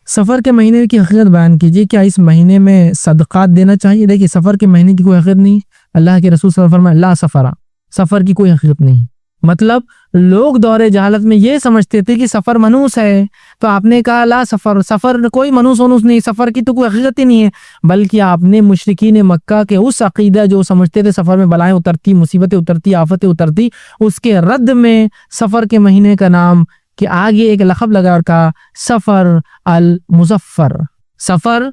سفر کے مہینے کی حقیقت بیان کیجیے. کیا اس مہینے میں صدقات دینا چاہیے؟ دیکھیے سفر کے مہینے کی کوئی حقیقت نہیں. اللہ کے رسول صلی اللہ علیہ وسلم فرمایا لا سفرا، سفر کی کوئی حقیقت نہیں. مطلب لوگ دور جہالت میں یہ سمجھتے تھے کہ سفر منحوس ہے، تو آپ نے کہا لا سفر، سفر کوئی منحوس نہیں، سفر کی تو کوئی حقیقت ہی نہیں ہے. بلکہ آپ نے مشرکین مکہ کے اس عقیدہ جو سمجھتے تھے سفر میں بلائیں اترتی، مصیبتیں اترتی، آفتیں اترتی، اس کے رد میں سفر کے مہینے کا نام کہ آگے ایک لقب لگا اور کہا سفر المظفر. سفر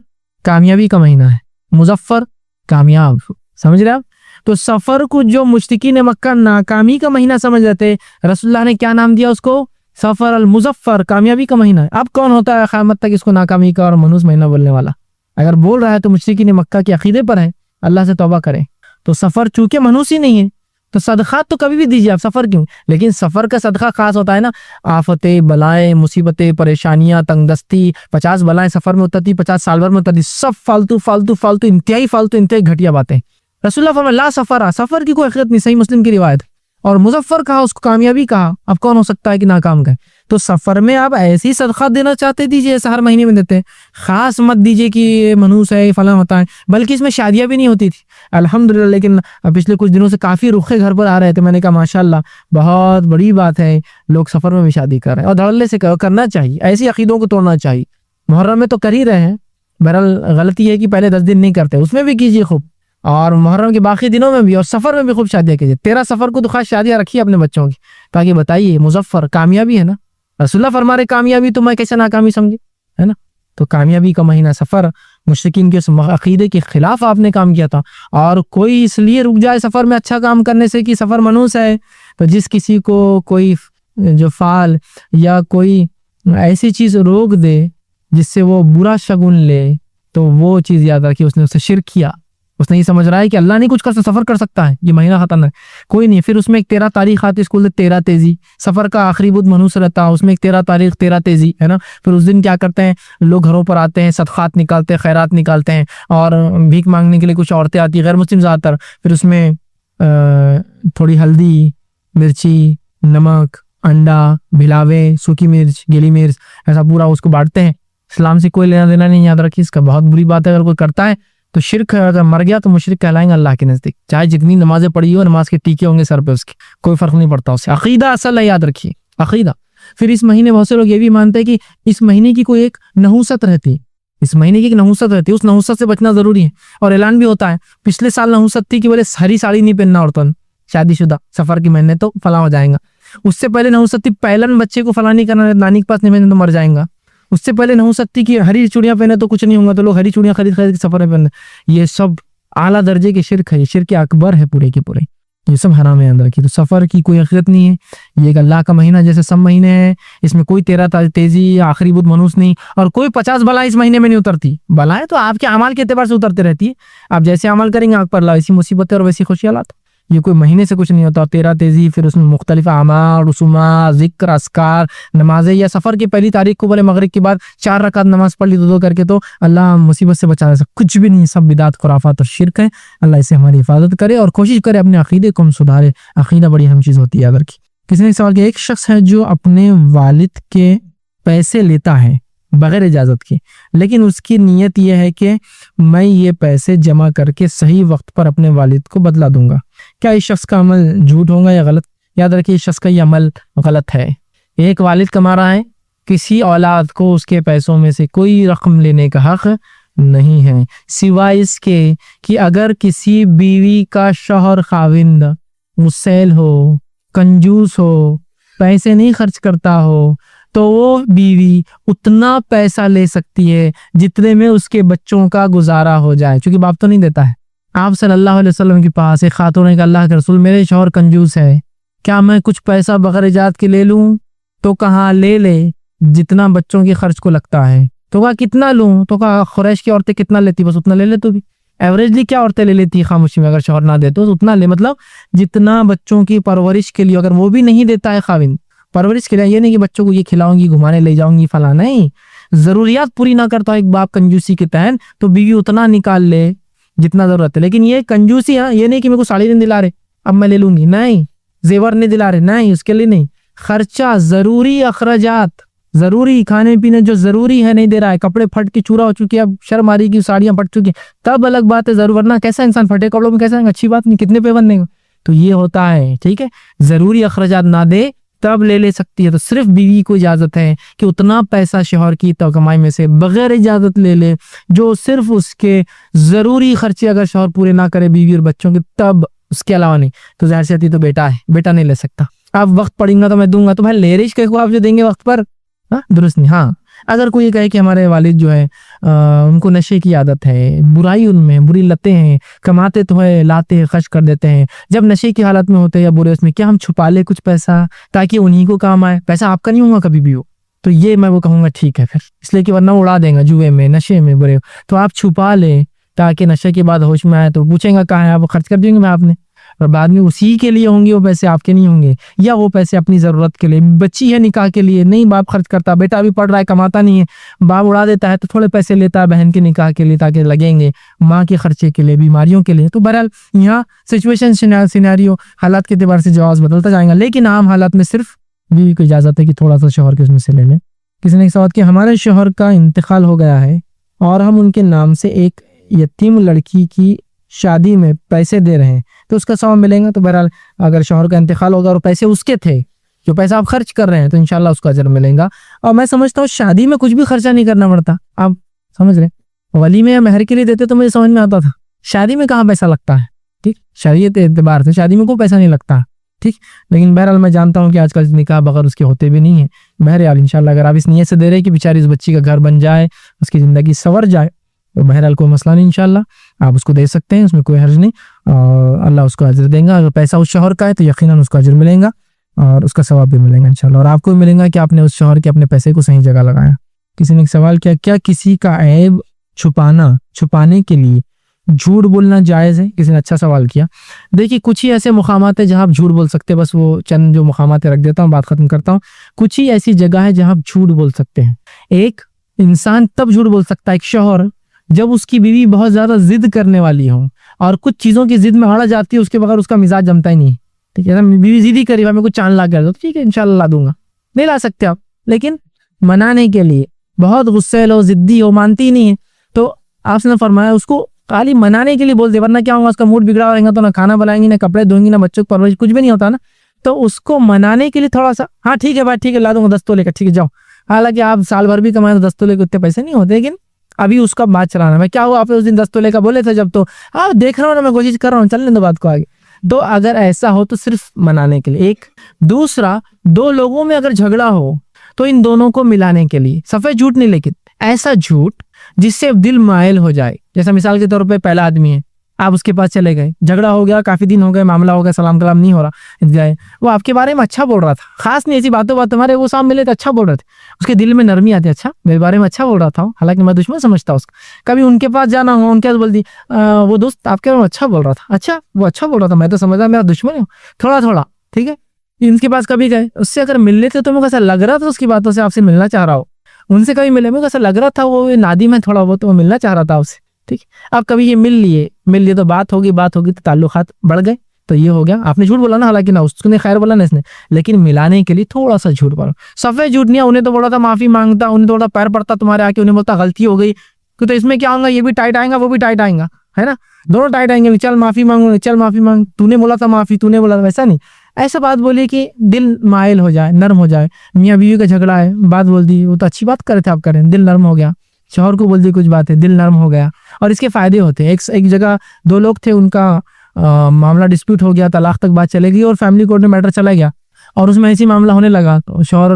کامیابی کا مہینہ ہے، مظفر کامیاب، سمجھ رہے آپ؟ تو سفر کو جو مشرکین مکہ ناکامی کا مہینہ سمجھ رہے تھے، رسول اللہ نے کیا نام دیا اس کو؟ سفر المظفر، کامیابی کا مہینہ ہے. اب کون ہوتا ہے قیامت تک اس کو ناکامی کا اور منحوس مہینہ بولنے والا؟ اگر بول رہا ہے تو مشرکین مکہ کے عقیدے پر ہے، اللہ سے توبہ کریں. تو سفر چونکہ منحوس ہی نہیں ہے تو صدقات تو کبھی بھی دیجیے آپ، سفر کیوں؟ لیکن سفر کا صدقہ خاص ہوتا ہے نا. آفتیں، بلائیں، مصیبتیں، پریشانیاں، تنگ دستی، 50 بلائیں سفر میں اترتی، 50 سال بھر میں اترتی، سب فالتو فالتو فالتو، انتہائی گھٹیا باتیں. رسول اللہ فرمایا لا سفر، سفر کی کوئی حقیقت نہیں، صحیح مسلم کی روایت. اور مظفر کہا، اس کو کامیابی کہا. اب کون ہو سکتا ہے کہ ناکام گئے؟ تو سفر میں آپ ایسی صدقات دینا چاہتے دیجیے ایسا ہر مہینے میں دیتے ہیں. خاص مت دیجیے کہ یہ منحوس ہے فلاں ہوتا ہے. بلکہ اس میں شادیاں بھی نہیں ہوتی تھی الحمدللہ، لیکن پچھلے کچھ دنوں سے کافی رخے گھر پر آ رہے تھے. میں نے کہا ماشاءاللہ بہت بڑی بات ہے، لوگ سفر میں بھی شادی کر رہے ہیں. اور دھڑلے سے کرنا چاہیے، ایسی عقیدوں کو توڑنا چاہیے. محرم میں تو کر ہی رہے ہیں، بہرحال غلطی ہے کہ پہلے 10 دن نہیں کرتے، اس میں بھی کیجیے خوب، اور محرم کے باقی دنوں میں بھی، اور سفر میں بھی خوب شادیاں کیجیے. 13 سفر کو تو خاص شادیاں رکھیے اپنے بچوں کی، تاکہ بتائیے مظفر کامیابی ہے نا. رسول اللہ فرما رہے کامیابی، تو میں کیسے ناکامی سمجھی ہے نا. تو کامیابی کا مہینہ سفر، مشرکین کے عقیدے کے خلاف آپ نے کام کیا تھا. اور کوئی اس لیے رک جائے سفر میں اچھا کام کرنے سے کہ سفر منحوس ہے، تو جس کسی کو کوئی جو فعال یا کوئی ایسی چیز روک دے جس سے وہ برا شگن لے، تو وہ چیز یاد رکھیے اس نے اسے شرک کیا. اس نے یہ سمجھ رہا ہے کہ اللہ نہیں کچھ کر سفر کر سکتا ہے، یہ مہینہ خطرناک کوئی نہیں. پھر اس میں ایک 13 تاریخ آتی اسکول 13 تیزی، سفر کا آخری بدھ منحوس رہتا، اس میں ایک 13 تاریخ 13 تیزی ہے نا. پھر اس دن کیا کرتے ہیں لوگ گھروں پر آتے ہیں، صدقات نکالتے ہیں، خیرات نکالتے ہیں، اور بھیک مانگنے کے لیے کچھ عورتیں آتی ہیں غیر مسلم زیادہ تر. پھر اس میں تھوڑی ہلدی، مرچی، نمک، انڈا، بھلاوے، سوکھی مرچ، گیلی مرچ، ایسا پورا اس کو بانٹتے ہیں. اسلام سے کوئی لینا دینا نہیں، یاد رکھیے اس کا بہت بری بات ہے. اگر کوئی کرتا ہے تو شرک ہے، اگر مر گیا تو مشرک کہلائیں گے اللہ کے نزدیک، چاہے جتنی نمازیں پڑھی ہو، نماز کے ٹیکے ہوں گے سر پہ، اس کے کوئی فرق نہیں پڑتا اسے. عقیدہ اصل ہے، یاد رکھیے عقیدہ. پھر اس مہینے بہت سے لوگ یہ بھی مانتے ہیں کہ اس مہینے کی کوئی ایک نحوست رہتی ہے، اس مہینے کی ایک نحوست رہتی ہے، اس نحوست سے بچنا ضروری ہے. اور اعلان بھی ہوتا ہے، پچھلے سال نحوست تھی کہ بولے ہری ساڑی نہیں پہننا عورتوں نے، شادی شدہ سفر کے مہینے تو فلاں ہو جائیں گا. اس سے پہلے نحوست تھی پہلن بچے کو فلاں نہیں کرنا، نانی کے پاس نہیں بھیجنا تو مر جائیں گا. اس سے پہلے نحوست تھی کہ ہری چوڑیاں پہنے تو کچھ نہیں ہوگا، تو لوگ ہری چوڑیاں خرید کے سفر میں پہننے. یہ سب اعلیٰ درجے کے شرک ہے، یہ شرک اکبر ہے پورے کے پورے، یہ سب حرام ہے اندر کی. تو سفر کی کوئی حقیقت نہیں ہے، یہ ایک اللہ کا مہینہ جیسے سب مہینے ہیں، اس میں کوئی 13 تیزی یا آخری بدھ منحوس نہیں. اور کوئی 50 بلائیں اس مہینے میں نہیں اترتی. بلائیں تو آپ کے اعمال کے اعتبار سے اترتے رہتی ہے، آپ جیسے عمل کریں گے آپ پر اللہ ویسی مصیبتیں اور ویسی خوشیاں لاتا. یہ کوئی مہینے سے کچھ نہیں ہوتا. 13 تیزی، پھر اس میں مختلف اعمال، رسومات، ذکر، اذکار، نمازیں، یا سفر کی پہلی تاریخ کو بولے مغرب کے بعد 4 رکعت نماز پڑھ لی 2 کر کے، تو اللہ مصیبت سے بچا سکتا. کچھ بھی نہیں، سب بدعت، خرافات اور شرک ہے. اللہ اسے ہماری حفاظت کرے اور کوشش کرے اپنے عقیدے کو ہم سدھارے. عقیدہ بڑی اہم چیز ہوتی ہے. یاد رکھیے. کسی نے سوال کیا، ایک شخص ہے جو اپنے والد کے پیسے لیتا ہے بغیر اجازت کے، لیکن اس کی نیت یہ ہے کہ میں یہ پیسے جمع کر کے صحیح وقت پر اپنے والد کو بدلا دوں گا، کیا اس شخص کا عمل جھوٹ ہوگا یا غلط؟ یاد رکھیے اس شخص کا یہ عمل غلط ہے. ایک والد کما رہا ہے، کسی اولاد کو اس کے پیسوں میں سے کوئی رقم لینے کا حق نہیں ہے، سوائے اس کے کہ اگر کسی بیوی کا شوہر خاوند مسیل ہو، کنجوس ہو، پیسے نہیں خرچ کرتا ہو، تو وہ بیوی اتنا پیسہ لے سکتی ہے جتنے میں اس کے بچوں کا گزارا ہو جائے، چونکہ باپ تو نہیں دیتا ہے. آپ صلی اللہ علیہ وسلم کے پاس ایک خاتون نے کہا اللہ کے رسول میرے شوہر کنجوس ہے، کیا میں کچھ پیسہ بغیر اجازت کے لے لوں؟ تو کہا لے لے جتنا بچوں کے خرچ کو لگتا ہے. تو کہا کتنا لوں؟ تو کہا قریش کی عورتیں کتنا لیتی بس اتنا لے لے. تو بھی ایوریجلی کیا عورتیں لے لیتی خاموشی میں، اگر شوہر نہ دے تو اتنا لے، مطلب جتنا بچوں کی پرورش کے لیے، اگر وہ بھی نہیں دیتا ہے خاوند پرورش کے لیے، یہ نہیں کہ بچوں کو یہ کھلاؤں گی گھمانے لے جاؤں گی فلاں، نہیں، ضروریات پوری نہ کرتا ایک باپ کنجوسی کے تحت، تو بیوی اتنا نکال لے جتنا ضرورت ہے. لیکن یہ کنجوسی ہے، یہ نہیں کہ میرے کو ساڑی نہیں دلا رہے اب میں لے لوں گی، نہیں، زیور نہیں دلا رہے، نہیں، اس کے لیے نہیں. خرچہ، ضروری اخراجات، ضروری کھانے پینے جو ضروری ہے نہیں دے رہا ہے، کپڑے پھٹ کے چورا ہو چکے، اب شرم آ رہی کی ساڑیاں پھٹ چکی، تب الگ بات ہے ضرور، ورنہ کیسا انسان پھٹے کپڑوں میں کیسا اچھی بات نہیں، کتنے پہ بننے گا؟ تو یہ ہوتا ہے، ٹھیک ہے، ضروری اخراجات نہ دے تب لے سکتی ہے۔ تو صرف بیوی کو اجازت ہے کہ اتنا پیسہ شوہر کی تو کمائی میں سے بغیر اجازت لے جو صرف اس کے ضروری خرچے اگر شوہر پورے نہ کرے بیوی اور بچوں کے، تب اس کے علاوہ نہیں۔ تو ظاہر سی بات تو بیٹا ہے، بیٹا نہیں لے سکتا۔ آپ وقت پڑیں گا تو میں دوں گا، تو بھائی لیرش کے کو آپ جو دیں گے وقت پر درست نہیں۔ ہاں اگر کوئی کہے کہ ہمارے والد جو ہے ان کو نشے کی عادت ہے، برائی ان میں، بری لتیں ہیں، کماتے تو ہے لاتے خرچ کر دیتے ہیں، جب نشے کی حالت میں ہوتے یا برے اس میں، کیا ہم چھپا لے کچھ پیسہ تاکہ انہی کو کام آئے؟ پیسہ آپ کا نہیں ہوگا کبھی بھی ہو، تو یہ میں وہ کہوں گا ٹھیک ہے پھر، اس لیے کہ ورنہ اڑا دیں گا جوئے میں، نشے میں برے، تو آپ چھپا لیں تاکہ نشے کے بعد ہوش میں آئے تو پوچھیں گا کہاں ہے، آپ خرچ کر دیں گے میں آپ نے، اور بعد میں اسی کے لیے ہوں گے وہ پیسے، آپ کے نہیں ہوں گے، یا وہ پیسے اپنی ضرورت کے لیے، بچی ہے نکاح کے لیے نہیں باپ خرچ کرتا، بیٹا بھی پڑھ رہا ہے کماتا نہیں ہے، باپ اڑا دیتا ہے تو تھوڑے پیسے لیتا ہے بہن کے نکاح کے لیے تاکہ لگیں گے، ماں کے خرچے کے لیے، بیماریوں کے لیے۔ تو بہرحال یہاں سچویشن سینیریو حالات کے اعتبار سے جواز بدلتا جائے گا، لیکن عام حالات میں صرف بیوی کو اجازت ہے کہ تھوڑا سا شوہر کے اس میں سے لے لیں۔ کسی نے ایک سوال کیا، ہمارے شوہر کا انتقال ہو گیا ہے اور ہم ان کے نام سے ایک یتیم لڑکی کی شادی میں پیسے دے رہے ہیں، تو اس کا ثواب ملے گا؟ تو بہرحال اگر شوہر کا انتقال ہوگا اور پیسے اس کے تھے، جو پیسہ آپ خرچ کر رہے ہیں، تو انشاءاللہ اس کا اجر ملے گا۔ اور میں سمجھتا ہوں شادی میں کچھ بھی خرچہ نہیں کرنا پڑتا، آپ سمجھ رہے، ولیمے یا مہر کے لیے دیتے تو مجھے سمجھ میں آتا تھا، شادی میں کہاں پیسہ لگتا ہے، ٹھیک، شریعت اعتبار سے شادی میں کوئی پیسہ نہیں لگتا، ٹھیک، لیکن بہرحال میں جانتا ہوں کہ آج کل نکاح بغیر اس کے ہوتے بھی نہیں ہیں۔ بہرحال انشاءاللہ اگر آپ اس نیت سے دے رہے کہ بیچاری اس بچی کا گھر بن جائے، اس کی زندگی سنور جائے، تو بہرحال کوئی مسئلہ نہیں، انشاءاللہ آپ اس کو دے سکتے ہیں، اس میں کوئی حرج نہیں، اور اللہ اس کو اجر دیں گا۔ اگر پیسہ اس شوہر کا ہے تو یقیناً اس کو اجر ملے گا اور اس کا ثواب بھی ملے گا انشاءاللہ، اور آپ کو بھی ملے گا کہ آپ نے اس شوہر کے اپنے پیسے کو صحیح جگہ لگایا۔ کسی نے ایک سوال کیا، کیا کسی کا عیب چھپانے کے لیے جھوٹ بولنا جائز ہے؟ کسی نے اچھا سوال کیا۔ دیکھیے کچھ ہی ایسے مقامات ہیں جہاں آپ جھوٹ بول سکتے ہیں، بس وہ چند جو مقامات رکھ دیتا ہوں، بات ختم کرتا ہوں۔ کچھ ہی ایسی جگہ ہے جہاں آپ جھوٹ بول سکتے ہیں۔ ایک انسان تب جھوٹ بول سکتا ہے، ایک شوہر جب اس کی بیوی بہت زیادہ ضد کرنے والی ہو اور کچھ چیزوں کی ضد میں اڑ جاتی ہے، اس کے بغیر اس کا مزاج جمتا ہی نہیں، ٹھیک ہے، بیوی ضد ہی کری میں کچھ چاند لا کر دو، ٹھیک ہے انشاءاللہ لا دوں گا، نہیں لا سکتے آپ، لیکن منانے کے لیے بہت غصے لو، ضدی ہو، مانتی نہیں ہے، تو آپ نے فرمایا اس کو خالی منانے کے لیے بول دے، ورنہ کیا ہوگا، اس کا موڈ بگڑا رہے گا تو نہ کھانا بنائیں گی، نہ کپڑے دھوئیں گی، نہ بچوں کو پرورش، کچھ بھی نہیں ہوتا نا، تو اس کو منانے کے لیے تھوڑا سا ہاں ٹھیک ہے بھائی، ٹھیک ہے لا دوں گا 10 تولے کا، ٹھیک ہے جاؤ، حالانکہ آپ سال بھر بھی کمائیں تو 10 تولے کے اتنے پیسے نہیں ہوتے، لیکن ابھی اس کا بات چلانا ہے، کیا ہوا آپ نے اس دن 10 تولے کا بولے تھے جب، تو آپ دیکھ رہا ہوں نا، میں کوشش کر رہا ہوں، چلنے دو بات کو آگے۔ تو اگر ایسا ہو تو صرف منانے کے لیے ایک، دوسرا دو لوگوں میں اگر جھگڑا ہو تو ان دونوں کو ملانے کے لیے سفید جھوٹ نہیں، لیکن ایسا جھوٹ جس سے دل مائل ہو جائے، جیسا مثال کے طور پہ پہلا آدمی ہے، آپ اس کے پاس چلے گئے، جھگڑا ہو گیا، کافی دن ہو گئے، معاملہ ہو گیا، سلام کلام نہیں ہو رہا، گئے، وہ آپ کے بارے میں اچھا بول رہا تھا، خاص نہیں ایسی باتوں تمہارے وہ سامنے ملے تو اچھا بول رہے تھے، اس کے دل میں نرمی آتی ہے، اچھا میرے بارے میں اچھا بول رہا تھا، حالانکہ میں دشمن سمجھتا ہوں اس کا، کبھی ان کے پاس جانا ہو، ان کے پاس بول دی وہ دوست آپ کے بارے میں اچھا بول رہا تھا، اچھا وہ اچھا بول رہا تھا، میں تو سمجھا میرا دشمن ہوں، تھوڑا تھوڑا، ٹھیک ہے، ان کے پاس کبھی گئے، اس سے اگر مل لیتے تو مجھے ایسا لگ رہا تھا اس کی باتوں سے آپ سے ملنا چاہ رہا ہو، ان سے کبھی ملے، مجھے ایسا لگ رہا تھا وہ نادم ہے تھوڑا بہت، وہ ملنا چاہ رہا تھا آپ سے، ٹھیک، اب کبھی یہ مل لیے تو بات ہوگی تو تعلقات بڑھ گئے، تو یہ ہو گیا، آپ نے جھوٹ بولا نا، حالانکہ نہ اس نے خیر بولا نہ اس نے، لیکن ملانے کے لیے تھوڑا سا جھوٹ بولا، سفید جھوٹ نہیں، انہیں تو بولا تھا معافی مانگتا، انہیں تو بولا پیر پڑتا تمہارے آ کے، انہیں بولتا غلطی ہو گئی، تو اس میں کیا ہوگا، یہ بھی ٹائٹ آئیں گا، وہ بھی ٹائٹ آئیں گا، ہے نا، دونوں ٹائٹ آئیں گے، چل معافی مانگو، چل معافی مانگ، تو نے بولا تھا معافی، تو نے بولا تھا، ویسا نہیں، ایسا بات بولی کہ دل مائل ہو جائے، نرم ہو جائے، میاں بیوی کا جھگڑا ہے، بات بول دی، وہ تو اچھی بات کرے تھے آپ کریں، دل نرم ہو گیا، شوہر کو بول دی کچھ بات ہے، دل نرم ہو گیا، اور اس کے فائدے ہوتے ہیں، ایک جگہ دو لوگ تھے، ان کا معاملہ ڈسپیوٹ ہو گیا، طلاق تک بات چلے گئی اور فیملی کورٹ میں میٹر چلا گیا، اور اس میں ایسی معاملہ ہونے لگا، تو شوہر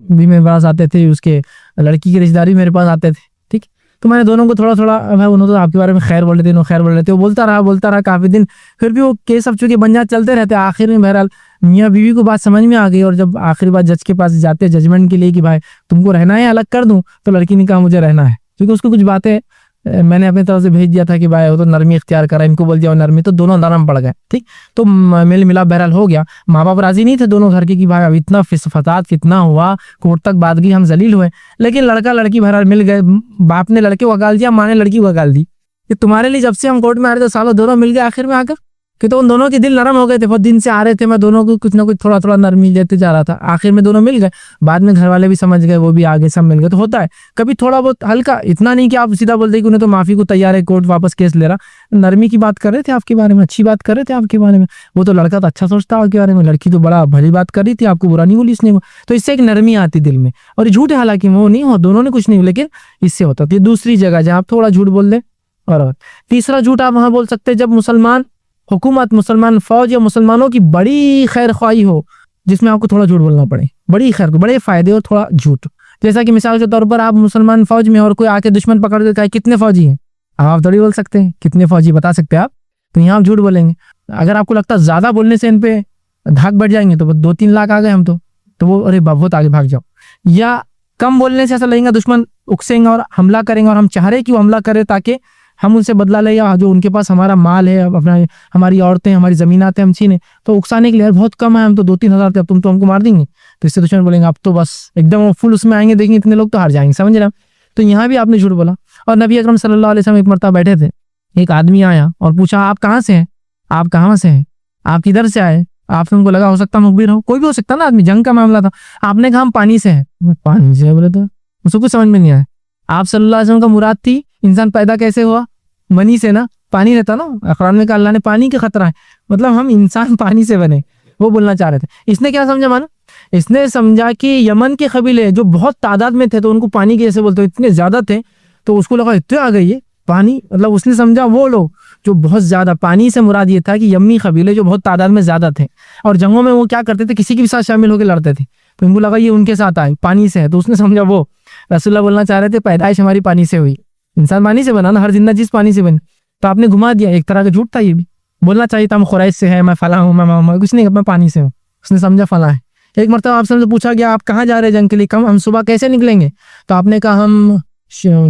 بھی میرے پاس آتے تھے، اس کے لڑکی کی رشتہ داری میرے پاس آتے تھے، ٹھیک، تو میں نے دونوں کو تھوڑا انہوں تو آپ کے بارے میں خیر بول رہے تھے، وہ بولتا رہا کافی دن، پھر بھی وہ کیس اب چونکہ بنجات چلتے رہتے، آخر میں بہرحال میاں بیوی کو بات سمجھ میں آ گئی، اور جب آخری بات جج کے پاس جاتے ججمنٹ کے لیے کہ بھائی تم کو رہنا ہے الگ کر دوں، تو لڑکی نے کہا مجھے رہنا ہے، کیونکہ اس کو کچھ باتیں میں نے اپنی طرف سے بھیج دیا تھا کہ بھائی وہ تو نرمی اختیار کرا، ان کو بول دیا وہ نرمی، تو دونوں نرم پڑ گئے، ٹھیک، تو میل ملاپ بہرحال ہو گیا، ماں باپ راضی نہیں تھے دونوں گھر کے کہ بھائی اب اتنا فساد فتنہ ہوا، کورٹ تک بات گئی، ہم ذلیل ہوئے، لیکن لڑکا لڑکی بہرحال مل گئے، باپ نے لڑکے کو گال دیا، ماں نے لڑکی کو گال دی کہ تمہارے لیے جب سے ہم کورٹ میں آ رہے تھے سالوں دونوں مل گئے، آخر میں آ کر کہ تو ان دونوں کے دل نرم ہو گئے تھے، بہت دن سے آ رہے تھے، میں دونوں کو کچھ نہ کچھ تھوڑا تھوڑا نرمی دیتے جا رہا تھا، آخر میں دونوں مل گئے، بعد میں گھر والے بھی سمجھ گئے، وہ بھی آگے سب مل گئے۔ تو ہوتا ہے کبھی تھوڑا بہت ہلکا، اتنا نہیں کہ آپ سیدھا بول دیں کہ انہیں تو معافی کو تیار ہے، کورٹ واپس کیس لے رہا، نرمی کی بات کر رہے تھے آپ کے بارے میں، اچھی بات کر رہے تھے آپ کے بارے میں، وہ تو لڑکا تو اچھا سوچتا آپ کے بارے میں، لڑکی تو بڑا بھلی بات کر رہی تھی، آپ کو برا نہیں بولی اس نے، تو اس سے ایک نرمی آتی دل میں، اور جھوٹ ہے حالانکہ وہ نہیں ہو، دونوں نے کچھ نہیں، لیکن اس سے ہوتا ہے۔ دوسری جگہ جہاں آپ تھوڑا جھوٹ بول دیں، اور تیسرا جھوٹ آپ وہاں بول سکتے جب مسلمان حکومت، مسلمان فوج یا مسلمانوں کی بڑی خیر خواہی ہو، جس میں آپ کو تھوڑا جھوٹ بولنا پڑے، بڑی خیر، بڑے فائدے اور تھوڑا جھوٹ، جیسا کہ مثال کے طور پر آپ مسلمان فوج میں اور کوئی آ کے دشمن پکڑ کے کہا کتنے فوجی ہیں، آپ تھوڑی بول سکتے ہیں کتنے فوجی بتا سکتے ہیں آپ، تو یہاں آپ جھوٹ بولیں گے۔ اگر آپ کو لگتا ہے زیادہ بولنے سے ان پہ دھاک بڑھ جائیں گے تو 2-3 لاکھ آ گئے ہم تو وہ ارے بہت آگے بھاگ جاؤ، یا کم بولنے سے ایسا لگے گا دشمن اکسیں گے اور حملہ کریں گے، اور ہم چاہ رہے کہ وہ حملہ کرے تاکہ ہم ان سے بدلہ لیں، یا جو ان کے پاس ہمارا مال ہے، اپنا ہماری عورتیں، ہماری زمینات ہیں، ہم چھینے، تو اکسانے کے لیے بہت کم ہے، ہم تو 2-3 ہزار تھے، اب تم تو ہم کو مار دیں گے، تو اس سے دشمن بولیں گے اب تو بس ایک دم فل اس میں آئیں گے، دیکھیں گے اتنے لوگ تو ہار جائیں گے، سمجھ رہے ہیں؟ تو یہاں بھی آپ نے جھوٹ بولا۔ اور نبی اکرم صلی اللہ علیہ وسلم ایک مرتبہ بیٹھے تھے، ایک آدمی آیا اور پوچھا آپ کہاں سے ہیں، آپ کہاں سے ہیں، آپ کدھر سے آئے، آپ سے ان کو لگا ہو سکتا مخبر ہو، کوئی بھی ہو سکتا نا آدمی، جنگ کا معاملہ تھا، آپ نے کہا ہم پانی سے ہیں، پانی سے بولے تو اس کو کچھ سمجھ میں نہیں آیا، آپ صلی اللہ علیہ وسلم کا مراد تھی انسان پیدا کیسے ہوا، منی سے نا، پانی رہتا نا، قرآن میں کہا اللہ نے پانی کے خطرہ ہے، مطلب ہم انسان پانی سے بنے، وہ بولنا چاہ رہے تھے۔ اس نے کیا سمجھا مانا، اس نے سمجھا کہ یمن کے قبیلے جو بہت تعداد میں تھے تو ان کو پانی کے جیسے بولتے اتنے زیادہ تھے، تو اس کو لگا اتنے آ گئی ہے پانی، مطلب اس نے سمجھا وہ لوگ جو بہت زیادہ، پانی سے مراد یہ تھا کہ یمی قبیلے جو بہت تعداد میں زیادہ تھے، اور جنگوں میں وہ کیا کرتے تھے کسی کے بھی ساتھ شامل ہو کے لڑتے تھے، تو ان کو لگا یہ ان کے ساتھ آئے پانی سے ہے، تو اس نے سمجھا وہ رسول اللہ بولنا چاہ رہے تھے پیدائش ہماری پانی سے ہوئی، انسان پانی سے بنا نا، ہر زندہ چیز پانی سے بنی، تو آپ نے گھما دیا، ایک طرح کا جھوٹ تھا یہ بھی، بولنا چاہیے تھا ہم قریش سے ہیں، میں فلاں ہوں، میں کچھ نہیں، میں پانی سے ہوں، اس نے سمجھا فلاں ہے۔ ایک مرتبہ آپ سے پوچھا گیا آپ کہاں جا رہے جنگ کے لیے، ہم صبح کیسے نکلیں گے، تو آپ نے کہا ہم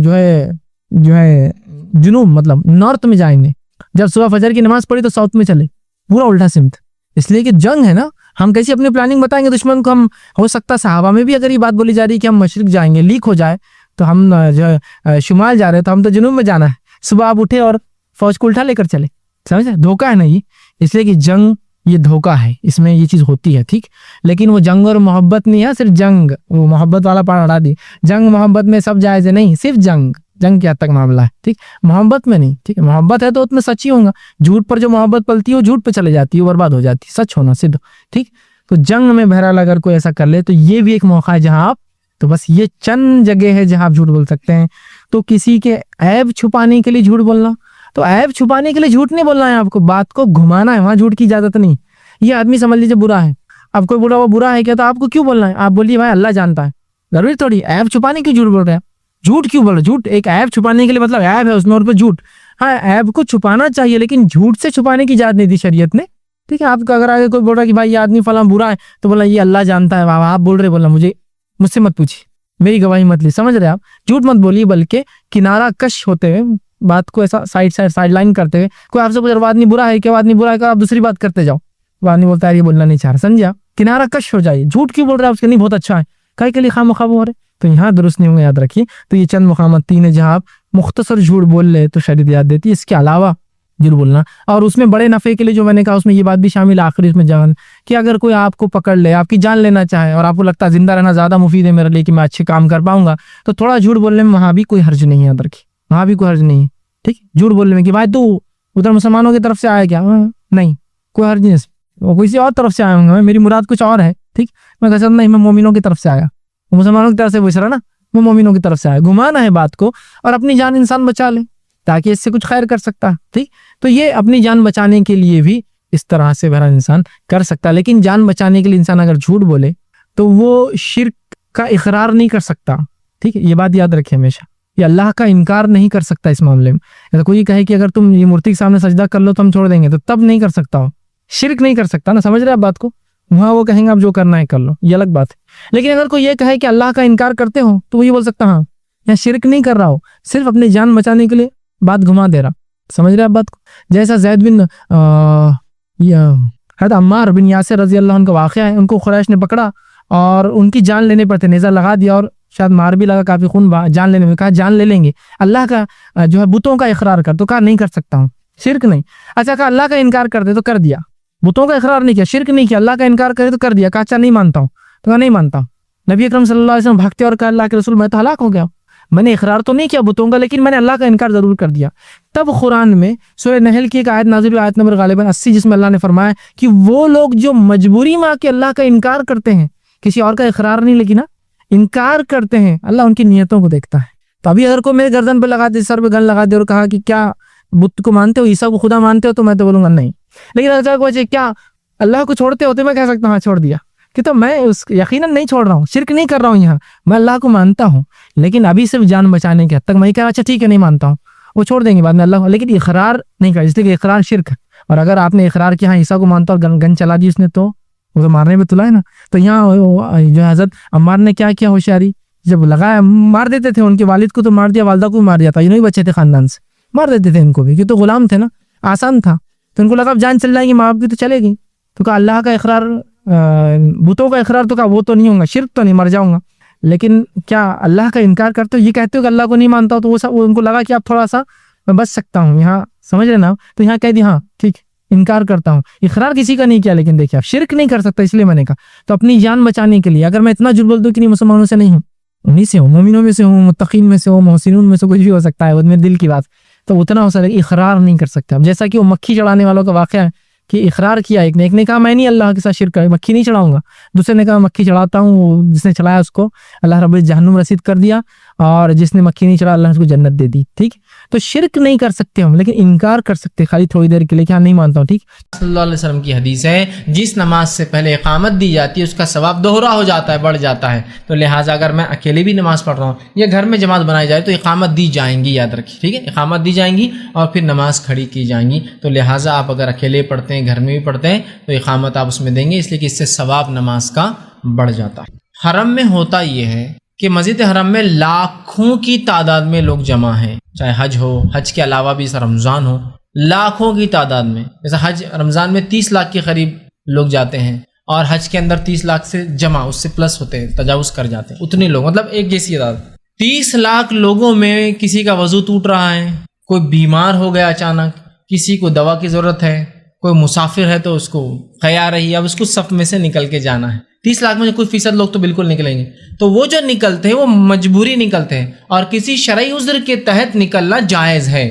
جو ہے جنوب، مطلب نارتھ میں جائیں گے، جب صبح فجر کی نماز پڑھی تو ساؤتھ میں چلے، پورا الٹا سمت، اس لیے کہ جنگ ہے نا، ہم کیسی اپنی پلاننگ بتائیں گے دشمن کو، ہم ہو سکتا صحابہ میں بھی اگر یہ بات بولی جا رہی کہ ہم مشرق جائیں گے، لیک ہو جائے تو ہم جو شمال جا رہے تو ہم تو جنوب میں جانا ہے، صبح آپ اٹھے اور فوج کو الٹا لے کر چلے، سمجھے، دھوکہ ہے نا یہ، اس لیے کہ جنگ یہ دھوکہ ہے، اس میں یہ چیز ہوتی ہے، ٹھیک، لیکن وہ جنگ اور محبت نہیں ہے، صرف جنگ، وہ محبت والا پارٹ ہٹا دی، جنگ محبت میں سب جائز ہے نہیں، صرف جنگ کی حد تک معاملہ ہے، ٹھیک، محبت میں نہیں، ٹھیک ہے، محبت ہے تو اس میں سچ ہی ہوگا، جھوٹ پر جو محبت پلتی ہے وہ جھوٹ پہ چلے جاتی ہے، وہ برباد ہو جاتی ہے، سچ ہونا صدق، ٹھیک، تو جنگ میں بہرحال اگر کوئی ایسا کر لے تو یہ بھی ایک موقع ہے جہاں آپ، تو بس یہ چند جگہ ہے جہاں آپ جھوٹ بول سکتے ہیں۔ تو کسی کے عیب چھپانے کے لیے جھوٹ بولنا، تو عیب چھپانے کے لیے جھوٹ نہیں بولنا ہے، آپ کو بات کو گھمانا ہے، وہاں جھوٹ کی اجازت نہیں، یہ آدمی سمجھ لیجیے برا ہے، اب کوئی بولا وہ برا ہے کیا، تو آپ کو کیوں بولنا ہے، آپ بولیے بھائی اللہ جانتا ہے، ضروری تھوڑی عیب چھپانے کی جھوٹ بول رہے ہیں، جھوٹ کیوں بول رہے ہیں، جھوٹ ایک عیب چھپانے کے لیے مطلب عیب ہے اس میں اور پہ جھوٹ، ہاں عیب کو چھپانا چاہیے لیکن جھوٹ سے چھپانے کی اجازت نہیں دی شریعت نے، ٹھیک ہے، آپ کا اگر آگے کوئی بول رہا ہے کہ بھائی یہ آدمی فلاں برا ہے تو بولا یہ اللہ جانتا ہے، آپ بول رہے بولا مجھ سے مت پوچھیے، میری گواہی مت لی، سمجھ رہے آپ، جھوٹ مت بولیے، بلکہ کنارہ کش ہوتے ہوئے بات کو ایسا سائڈ لائن کرتے ہوئے، کوئی آپ سے پوچھ رہا وہ آدمی برا ہے کیا، وہ آدمی برا ہے کیا، آپ دوسری بات کرتے جاؤ، وہ آدمی بولتا ہے یہ بولنا نہیں چاہ رہا، سمجھا، کنارہ کش ہو جائے، جھوٹ کیوں بول رہا ہے اس کے نہیں، بہت اچھا ہے، کہیں کے لیے خواہ مخواہ ہو رہے، تو یہاں درست نہیں ہوں گے، یاد رکھیے۔ تو یہ چند مقامات تین ہیں جہاں آپ مختصر جھوٹ بول لے تو شریعت یاد دیتی ہے، اس کے علاوہ جھوٹ بولنا، اور اس میں بڑے نفع کے لیے جو میں نے کہا اس میں یہ بات بھی شامل آخری اس میں جان، کہ اگر کوئی آپ کو پکڑ لے، آپ کی جان لینا چاہے اور آپ کو لگتا ہے زندہ رہنا زیادہ مفید ہے میرے لیے کہ میں اچھے کام کر پاؤں گا، تو تھوڑا جھوٹ بولنے میں وہاں بھی کوئی حرج نہیں ہے، یاد رکھیے وہاں بھی کوئی حرج نہیں ہے، ٹھیک، جھوٹ بولنے میں کہ بھائی تو ادھر مسلمانوں کی طرف سے آیا کیا، نہیں کوئی حرج نہیں، وہ کسی اور طرف سے آیا ہوں گا، میری مراد کچھ اور ہے، ٹھیک، میں کہتا نہیں میں مومنوں کی طرف سے آیا، وہ مسلمانوں کی طرف سے پوچھ رہا نا، وہ مومنوں کی طرف سے آیا، گھمانا ہے بات کو اور اپنی جان انسان بچا لے تاکہ اس سے کچھ خیر کر سکتا ہے، ٹھیک، تو یہ اپنی جان بچانے کے لیے بھی اس طرح سے بہرحال انسان کر سکتا ہے، لیکن جان بچانے کے لیے انسان اگر جھوٹ بولے تو وہ شرک کا اقرار نہیں کر سکتا، ٹھیک ہے، یہ بات یاد رکھیں ہمیشہ، یہ اللہ کا انکار نہیں کر سکتا اس معاملے میں، اگر کوئی کہے کہ اگر تم یہ مورتی کے سامنے سجدہ کر لو تو ہم چھوڑ دیں گے، تو تب نہیں کر سکتا ہو، شرک نہیں کر سکتا نا، سمجھ رہے آپ بات کو، وہاں وہ کہیں گے آپ جو کرنا ہے کر لو، یہ الگ بات ہے، لیکن اگر کوئی یہ کہے کہ اللہ کا انکار کرتے ہو تو وہ یہ بول سکتا ہاں یا شرک نہیں کر رہا ہو، صرف اپنی جان بچانے کے لیے بات گھما دے رہا، سمجھ رہے آپ بات کو، جیسا زید بن حضرت عمار بن یاسر رضی اللہ عنہ کا واقعہ ہے، ان کو قریش نے پکڑا اور ان کی جان لینے پر تھے، نیزہ لگا دیا اور شاید مار بھی لگا، کافی خون جان لینے میں، کہا جان لے لیں گے، اللہ کا جو ہے بتوں کا اقرار کر، تو کہا نہیں کر سکتا ہوں، شرک نہیں. اچھا کہا اللہ کا انکار کر دے تو کر دیا, بتوں کا اقرار نہیں کیا, شرک نہیں کیا, اللہ کا انکار کرے تو کر دیا, کہا اچھا نہیں مانتا ہوں, تو کہا نہیں مانتا ہوں. نبی اکرم صلی اللہ علیہ وسلم بھاگتے اور کہا اللہ کے رسول میں تو ہلاک ہو گیا, میں نے اقرار تو نہیں کیا بتوں کا, لیکن میں نے اللہ کا انکار ضرور کر دیا. تب قرآن میں سورہ نحل کی ایک آیت نازل ہوئی, آیت نمبر غالباً 80, جس میں اللہ نے فرمایا کہ وہ لوگ جو مجبوری میں آ کے اللہ کا انکار کرتے ہیں, کسی اور کا اقرار نہیں لیکن انکار کرتے ہیں, اللہ ان کی نیتوں کو دیکھتا ہے. تو ابھی اگر کوئی میرے گردن پہ لگا دے, سر پہ گن لگا دے اور کہا کہ کیا بت کو مانتے ہو, عیسیٰ کو خدا مانتے ہو, تو میں تو بولوں گا نہیں. لیکن اگر کوئی کیا اللہ کو چھوڑتے ہوتے, میں کہہ سکتا ہوں ہاں چھوڑ دیا, کہ تو میں یقیناً نہیں چھوڑ رہا ہوں, شرک نہیں کر رہا ہوں, یہاں میں اللہ کو مانتا ہوں, لیکن ابھی صرف جان بچانے کے حد تک. میں کہا اچھا ٹھیک ہے نہیں مانتا ہوں, وہ چھوڑ دیں گے بعد میں اللہ, لیکن اقرار نہیں کرا, اس لیے کہ اقرار شرک ہے. اور اگر آپ نے اقرار کیا ہاں عیسیٰ کو مانتا اور گن چلا دی اس نے, تو وہ تو مارنے میں تلا ہے نا. تو یہاں جو حضرت عمار نے کیا کیا ہوشیاری, جب لگایا مار دیتے تھے, ان کے والد کو تو مار دیا, والدہ کو مار دیا تھا, یہ نہیں بچے تھے خاندان سے, مار دیتے تھے ان کو بھی, کہ تو غلام تھے نا, آسان تھا. تو ان کو لگا اب جان چل جائے گی, ماں باپ کی تو چلے گی. تو کہا اللہ کا اقرار, بتوں کا اقرار, تو کہا وہ تو نہیں ہوں گا, شرک تو نہیں, مر جاؤں گا, لیکن کیا اللہ کا انکار کرتے ہو, یہ کہتے ہو کہ اللہ کو نہیں مانتا ہو, تو وہ ان کو لگا کہ اب تھوڑا سا میں بچ سکتا ہوں یہاں, سمجھ رہے نا. تو یہاں کہہ دی ہاں ٹھیک انکار کرتا ہوں, اقرار کسی کا نہیں کیا, لیکن دیکھیں آپ شرک نہیں کر سکتا, اس لیے میں نے کہا. تو اپنی جان بچانے کے لیے اگر میں اتنا جھوٹ بول دوں کہ نہیں مسلمانوں سے نہیں ہوں, انہیں سے ہوں, مومنوں میں سے ہوں, متقین میں سے ہوں, محسنون میں سے, کچھ بھی ہو سکتا ہے, وہ میرے دل کی بات, تو اتنا ہو سکتا ہے اقرار نہیں کر سکتا. اب جیسا کہ وہ مکھی چڑھانے والوں کا واقعہ ہے کہ اقرار کیا, ایک نے کہا میں نہیں اللہ کے ساتھ شرک کروں, مکھی نہیں چڑھاؤں گا, دوسرے نے کہا مکھی چڑھاتا ہوں, جس نے چڑھایا اس کو اللہ رب العزت جہنم رسید کر دیا, اور جس نے مکھی نہیں چڑھا اللہ نے اس کو جنت دے دی. ٹھیک, تو شرک نہیں کر سکتے ہم, لیکن انکار کر سکتے خالی تھوڑی دیر کے لیے, کیا نہیں مانتا ہوں. ٹھیک, صلی اللہ علیہ وسلم کی حدیث ہے, جس نماز سے پہلے اقامت دی جاتی ہے اس کا ثواب دوہرا ہو جاتا ہے, بڑھ جاتا ہے. تو لہٰذا اگر میں اکیلے بھی نماز پڑھ رہا ہوں یا گھر میں جماعت بنائی جائے تو اقامت دی جائیں گی, یاد رکھیے. ٹھیک ہے, اقامت دی جائیں گی اور پھر نماز کھڑی کی جائیں گی. تو لہٰذا آپ اگر اکیلے پڑھتے ہیں, گھر میں بھی پڑھتے ہیں, تو اقامت آپ اس میں دیں گے, اس لیے کہ اس سے ثواب نماز کا بڑھ جاتا ہے. حرم میں ہوتا یہ ہے کہ مسجد حرم میں لاکھوں کی تعداد میں لوگ جمع ہیں, چاہے حج ہو, حج کے علاوہ بھی رمضان ہو, لاکھوں کی تعداد میں. جیسا حج رمضان میں 30 لاکھ کے قریب لوگ جاتے ہیں, اور حج کے اندر 30 لاکھ سے جمع, اس سے پلس ہوتے ہیں, تجاوز کر جاتے ہیں, اتنے لوگ, مطلب ایک جیسی تعداد. 30 لاکھ لوگوں میں کسی کا وضو ٹوٹ رہا ہے, کوئی بیمار ہو گیا اچانک, کسی کو دوا کی ضرورت ہے, کوئی مسافر ہے تو اس کو خیا رہی ہے, اب اس کو صف میں سے نکل کے جانا ہے. 30 لاکھ میں کچھ فیصد لوگ تو بالکل نکلیں گے, تو وہ جو نکلتے ہیں وہ مجبوری نکلتے ہیں, اور کسی شرعی عذر کے تحت نکلنا جائز ہے,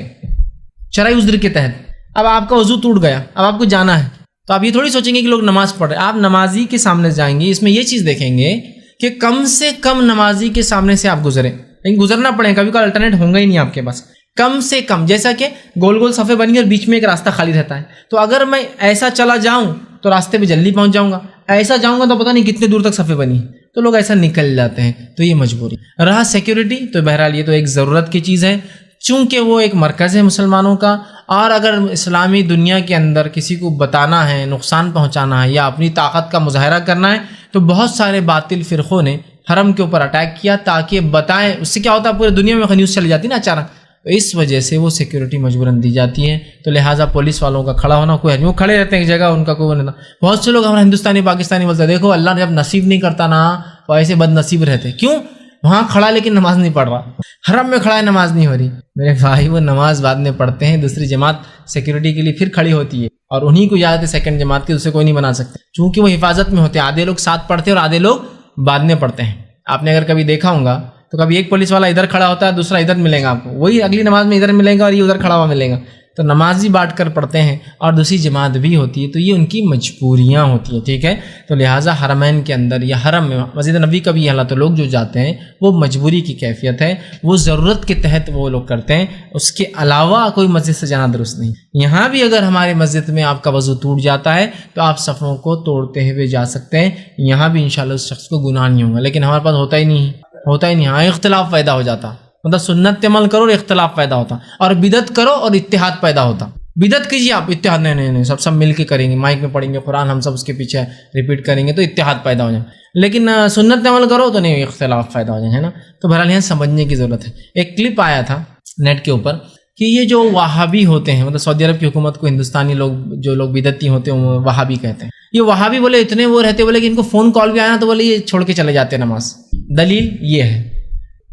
شرعی عذر کے تحت. اب آپ کا وضو ٹوٹ گیا, اب آپ کو جانا ہے, تو آپ یہ تھوڑی سوچیں گے کہ لوگ نماز پڑھ رہے ہیں, آپ نمازی کے سامنے جائیں گے, اس میں یہ چیز دیکھیں گے کہ کم سے کم نمازی کے سامنے سے آپ گزریں, لیکن گزرنا پڑے, کبھی کوئی الٹرنیٹ ہوں گا ہی نہیں آپ کے پاس, کم سے کم. جیسا کہ گول گول صفحے بنی اور بیچ میں ایک راستہ خالی رہتا ہے, تو اگر میں ایسا چلا جاؤں تو راستے پہ جلدی پہنچ جاؤں گا, ایسا جاؤں گا تو پتہ نہیں کتنے دور تک صفحے بنی, تو لوگ ایسا نکل جاتے ہیں. تو یہ مجبوری رہا. سیکیورٹی تو بہرحال یہ تو ایک ضرورت کی چیز ہے, چونکہ وہ ایک مرکز ہے مسلمانوں کا, اور اگر اسلامی دنیا کے اندر کسی کو بتانا ہے, نقصان پہنچانا ہے یا اپنی طاقت کا مظاہرہ کرنا ہے, تو بہت سارے باطل فرقوں نے حرم کے اوپر اٹیک کیا تاکہ بتائیں. اس سے کیا ہوتا ہے, پورے دنیا میں نیوز چلی جاتی نا اچانک, تو اس وجہ سے وہ سیکیورٹی مجبوراً دی جاتی ہے. تو لہٰذا پولیس والوں کا کھڑا ہونا, کوئی وہ کھڑے رہتے ہیں ایک جگہ, ان کا کوئی نہیں. بہت سے لوگ ہمارا ہندوستانی پاکستانی بولتے ہیں دیکھو اللہ نے جب نصیب نہیں کرتا نا, تو ایسے بد نصیب رہتے. کیوں؟ وہاں کھڑا لیکن نماز نہیں پڑھ رہا, حرم میں کھڑا ہے نماز نہیں ہو رہی. میرے بھائی وہ نماز بعد میں پڑھتے ہیں, دوسری جماعت سیکیورٹی کے لیے پھر کھڑی ہوتی ہے, اور انہیں کو اجازت ہے سیکنڈ جماعت کی, دوسرے کوئی نہیں بنا سکتے, چونکہ وہ حفاظت میں ہوتے ہیں. آدھے لوگ ساتھ پڑھتے ہیں اور آدھے لوگ بعد میں پڑھتے ہیں. آپ نے اگر کبھی دیکھا ہوگا تو کبھی ایک پولیس والا ادھر کھڑا ہوتا ہے, دوسرا ادھر ملے گا آپ کو, وہی اگلی نماز میں ادھر ملے گا اور یہ ادھر کھڑا ہوا ملے گا. تو نمازی بانٹ کر پڑھتے ہیں اور دوسری جماعت بھی ہوتی ہے, تو یہ ان کی مجبوریاں ہوتی ہیں. ٹھیک ہے, تو لہٰذا حرمین کے اندر یا حرم میں مسجد نبوی کا بھی حالت, تو لوگ جو جاتے ہیں وہ مجبوری کی کیفیت ہے, وہ ضرورت کے تحت وہ لوگ کرتے ہیں, اس کے علاوہ کوئی مسجد سے جانا درست نہیں. یہاں بھی اگر ہمارے مسجد میں آپ کا وضو ٹوٹ جاتا ہے تو آپ صفوں کو توڑتے ہوئے جا سکتے ہیں, یہاں بھی انشاءاللہ اس شخص کو گناہ نہیں ہوگا. لیکن ہمارے پاس ہوتا ہی نہیں, ہاں اختلاف پیدا ہو جاتا, مطلب سنت پہ عمل کرو اور اختلاف پیدا ہوتا, اور بدعت کرو اور اتحاد پیدا ہوتا. بدعت کیجیے آپ, اتحاد نہیں, سب مل کے کریں گے, مائک میں پڑھیں گے قرآن, ہم سب اس کے پیچھے ریپیٹ کریں گے تو اتحاد پیدا ہو جائے. لیکن سنت پہ عمل کرو تو نہیں, اختلاف پیدا ہو جائے, ہے نا. تو بہرحال یہاں سمجھنے کی ضرورت ہے. ایک کلپ آیا تھا نیٹ کے اوپر کہ یہ جو وہابی ہوتے ہیں, مطلب سعودی عرب کی حکومت کو ہندوستانی لوگ جو لوگ بدعتی ہوتے ہیں وہ وہابی کہتے ہیں. یہ وہابی بولے اتنے وہ رہتے, بولے کہ ان کو فون کال بھی آیا تو بولے یہ چھوڑ کے چلے جاتے نماز. دلیل یہ ہے,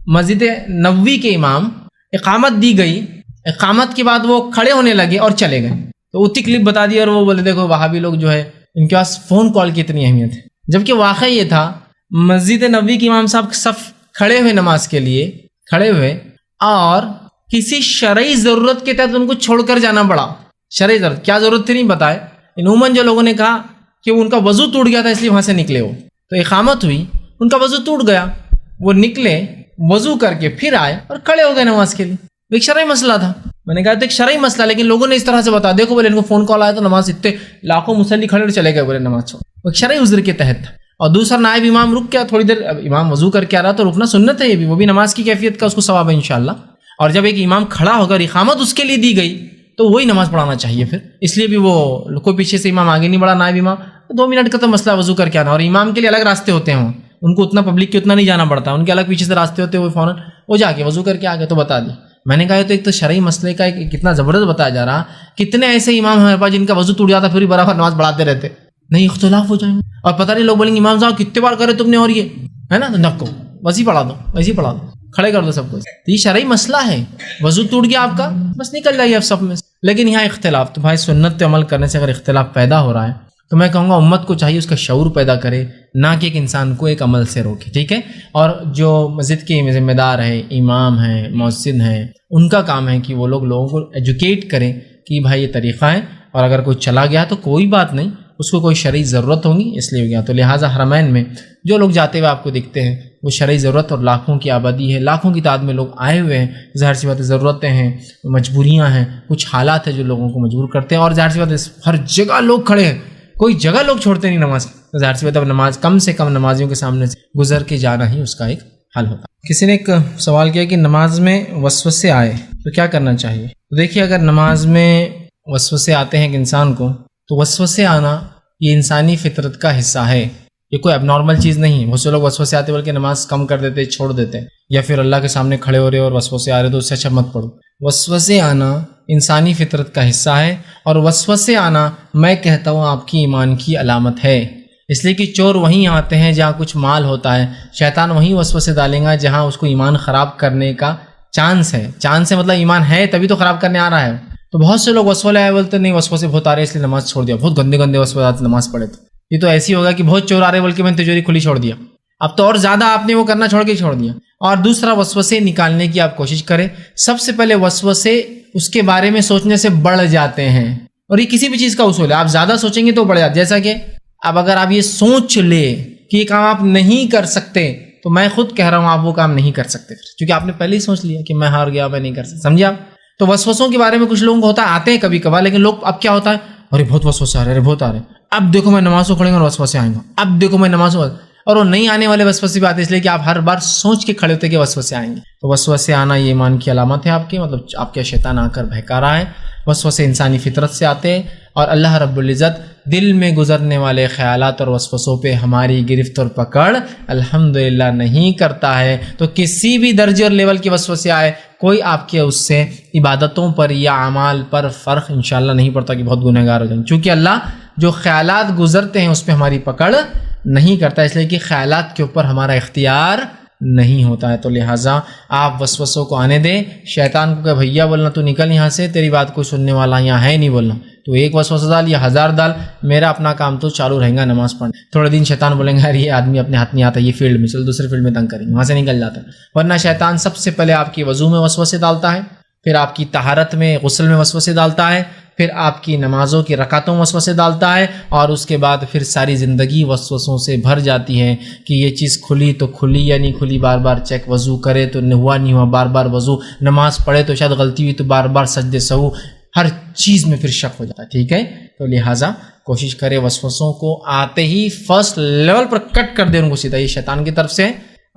مسجد نبوی کے امام, اقامت دی گئی, اقامت کے بعد وہ کھڑے ہونے لگے اور چلے گئے، تو اتنی کلپ بتا دی اور وہ بولے دیکھو وہابی لوگ جو ہے ان کے پاس فون کال کی اتنی اہمیت ہے، جبکہ واقعہ یہ تھا مسجد نبوی کے امام صاحب صف کھڑے ہوئے نماز کے لیے کھڑے ہوئے اور کسی شرعی ضرورت کے تحت ان کو چھوڑ کر جانا پڑا. شرعی ضرورت کیا ضرورت تھی نہیں بتائے، عموماً جو لوگوں نے کہا کہ ان کا وضو ٹوٹ گیا تھا اس لیے وہاں سے نکلے، وہ تو اقامت ہوئی ان کا وضو ٹوٹ گیا، وہ نکلے وضو کر کے پھر آئے اور کھڑے ہو گئے نماز کے لیے. ایک شرعی مسئلہ تھا، میں نے کہا تو ایک شرعی مسئلہ، لیکن لوگوں نے اس طرح سے بتا دیکھو بولے ان کو فون کال آیا تو نماز اتنے لاکھوں مسلی کھڑے اور چلے گئے بولے نماز چھوڑ، ایک شرعی عذر کے تحت تھا. اور دوسرا نائب امام رک گیا تھوڑی دیر، امام وضو کر کے آ رہا تو رکنا سنت ہے، یہ بھی وہ بھی نماز کی کیفیت کا اس کو ثواب ہے انشاءاللہ. اور جب ایک امام کھڑا ہو کر اقامت اس کے لیے دی گئی تو وہی نماز پڑھانا چاہیے پھر، اس لیے بھی وہ کوئی پیچھے سے امام آگے نہیں بڑھا، نائب امام 2 منٹ کا تو مسئلہ وضو کر کے آنا، اور امام کے لیے الگ راستے ہوتے ہیں، ان کو اتنا پبلک کے اتنا نہیں جانا پڑتا، ان کے الگ پیچھے سے راستے ہوتے ہیں، وہ فوراً وہ جا کے وضو کر کے آگے تو بتا دی. میں نے کہا یہ تو ایک تو شرعی مسئلے کا ایک کتنا زبردست بتایا جا رہا، کتنے ایسے امام ہمارے پاس جن کا وضو ٹوٹ جاتا پھر بھی برابر نماز پڑھاتے رہتے، نہیں اختلاف ہو جائیں گے اور پتہ نہیں لوگ بولیں گے امام صاحب کتنے بار کرے تم نے اور یہ ہے نا، تو نکو ویسے پڑھا دو ویسے ہی پڑھا دو، کھڑے کر دو سب کو. تو یہ شرعی مسئلہ ہے، وضو ٹوٹ گیا آپ کا بس نکل جائیے آپ سب میں سے. لیکن یہاں اختلاف، تو بھائی سنت پہ عمل کرنے سے اگر اختلاف پیدا ہو رہا ہے تو میں کہوں گا امت کو چاہیے اس کا شعور پیدا کرے، نہ کہ ایک انسان کو ایک عمل سے روکے، ٹھیک ہے. اور جو مسجد کے ذمہ دار ہیں، امام ہیں، مؤذن ہیں، ان کا کام ہے کہ وہ لوگوں کو ایجوکیٹ کریں کہ بھائی یہ طریقہ ہے، اور اگر کوئی چلا گیا تو کوئی بات نہیں، اس کو کوئی شرعی ضرورت ہوگی اس لیے ہو گیا. تو لہٰذا حرمین میں جو لوگ جاتے ہوئے آپ کو دکھتے ہیں وہ شرعی ضرورت، اور لاکھوں کی آبادی ہے، لاکھوں کی تعداد میں لوگ آئے ہوئے ہیں، ظاہر سی بات ہے ضرورتیں ہیں، مجبوریاں ہیں، کچھ حالات ہیں جو لوگوں کو مجبور کرتے ہیں، اور ظاہر سی بات ہے ہر جگہ لوگ کھڑے ہیں، کوئی جگہ لوگ چھوڑتے نہیں نماز، تو ظاہر سی بات ہے نماز کم سے کم نمازیوں کے سامنے سے گزر کے جانا ہی اس کا ایک حل ہوتا. کسی نے ایک سوال کیا کہ نماز میں وسوسے آئے تو کیا کرنا چاہیے. تو دیکھیے اگر نماز میں وسوسے آتے ہیں ایک انسان کو تو وسوسے آنا یہ انسانی فطرت کا حصہ ہے، یہ کوئی اب نارمل چیز نہیں ہے. بہت سے لوگ وسوسے آتے بلکہ نماز کم کر دیتے، چھوڑ دیتے، یا پھر اللہ کے سامنے کھڑے ہو رہے اور وسوسے آ رہے تو اس سے اچھا مت پڑھو. وسوسے آنا انسانی فطرت کا حصہ ہے، اور وسوسے آنا میں کہتا ہوں آپ کی ایمان کی علامت ہے، اس لیے کہ چور وہیں آتے ہیں جہاں کچھ مال ہوتا ہے، شیطان وہیں وسوسے ڈالیں گا جہاں اس کو ایمان خراب کرنے کا چانس ہے. چانس ہے مطلب ایمان ہے تبھی تو خراب کرنے آ رہا ہے. تو بہت سے لوگ وسوسے آئے بولتے نہیں وسوسے بہت آ رہے اس لیے نماز چھوڑ دیا، بہت گندے گندے وسوسے آتے نماز پڑھے تو یہ تو ایسی ہوگا کہ بہت چور آ رہے بلکہ میں نے تجوری کھلی چھوڑ دیا، اب تو اور زیادہ آپ نے وہ کرنا چھوڑ کے چھوڑ دیا. اور دوسرا وسوسے نکالنے کی آپ کوشش کریں. سب سے پہلے وسوسے اس کے بارے میں سوچنے سے بڑھ جاتے ہیں، اور یہ کسی بھی چیز کا اصول ہے، آپ زیادہ سوچیں گے تو بڑھ جاتے. جیسا کہ اب اگر آپ یہ سوچ لے کہ یہ کام آپ نہیں کر سکتے تو میں خود کہہ رہا ہوں آپ وہ کام نہیں کر سکتے، کیونکہ آپ نے پہلے ہی سوچ لیا کہ میں ہار گیا، میں نہیں کر سکتا. سمجھے آپ؟ تو وسوسوں کے بارے میں کچھ لوگوں کو ہوتا ہے، آتے ہیں کبھی کبھار، لیکن لوگ اب کیا ہوتا ہے ارے بہت وسوسے آ رہے، بہت آ رہے، اب دیکھو میں نماز کو کھڑے گا اور وسوسے آئیں گا، اب دیکھو میں نماز کو، اور وہ نہیں آنے والے وسوسے بھی آتے ہیں اس لیے کہ آپ ہر بار سوچ کے کھڑے ہوتے کہ وسوسے آئیں گے. تو وسوسے آنا یہ ایمان کی علامت ہے آپ کی، مطلب آپ کے شیطان آ کر بہکا رہا ہے. وسوسے انسانی فطرت سے آتے ہیں، اور اللہ رب العزت دل میں گزرنے والے خیالات اور وسوسوں پہ ہماری گرفت اور پکڑ الحمدللہ نہیں کرتا ہے. تو کسی بھی درجے اور لیول کے وسوسے آئے کوئی آپ کے اس سے عبادتوں پر یا اعمال پر فرق انشاءاللہ نہیں پڑتا کہ بہت گنہگار ہو جائیں، چونکہ اللہ جو خیالات گزرتے ہیں اس پہ ہماری پکڑ نہیں کرتا، اس لیے کہ خیالات کے اوپر ہمارا اختیار نہیں ہوتا ہے. تو لہٰذا آپ وسوسوں کو آنے دیں. شیطان کو کہ بھیا بولنا تو نکل یہاں سے، تیری بات کوئی سننے والا یہاں ہے نہیں بولنا، تو ایک وسوسہ ڈال یا 1000 ڈال، میرا اپنا کام تو چالو رہے گا نماز پڑھنا. تھوڑے دن شیطان بولیں گے یہ آدمی اپنے ہاتھ نہیں آتا یہ فیلڈ میں، چلو دوسرے فیلڈ میں تنگ کریں گے، وہاں سے نکل جاتا ہے. ورنہ شیطان سب سے پہلے آپ کی وضو میں وسوسے ڈالتا ہے، پھر آپ کی طہارت میں غسل میں وسوسے ڈالتا ہے، پھر آپ کی نمازوں کی رکعتوں میں وسوسے ڈالتا ہے، اور اس کے بعد پھر ساری زندگی وسوسوں سے بھر جاتی ہے کہ یہ چیز کھلی تو کھلی یا نہیں کھلی، بار بار چیک، وضو کرے تو ہوا نہیں ہوا، بار بار وضو، نماز پڑھے تو شاید غلطی ہوئی تو بار بار سجدے سہو، ہر چیز میں پھر شک ہو جاتا ہے. ٹھیک ہے، تو لہٰذا کوشش کرے وسوسوں کو آتے ہی فرسٹ لیول پر کٹ کر دے ان کو سیدھا، یہ شیطان کی طرف سے،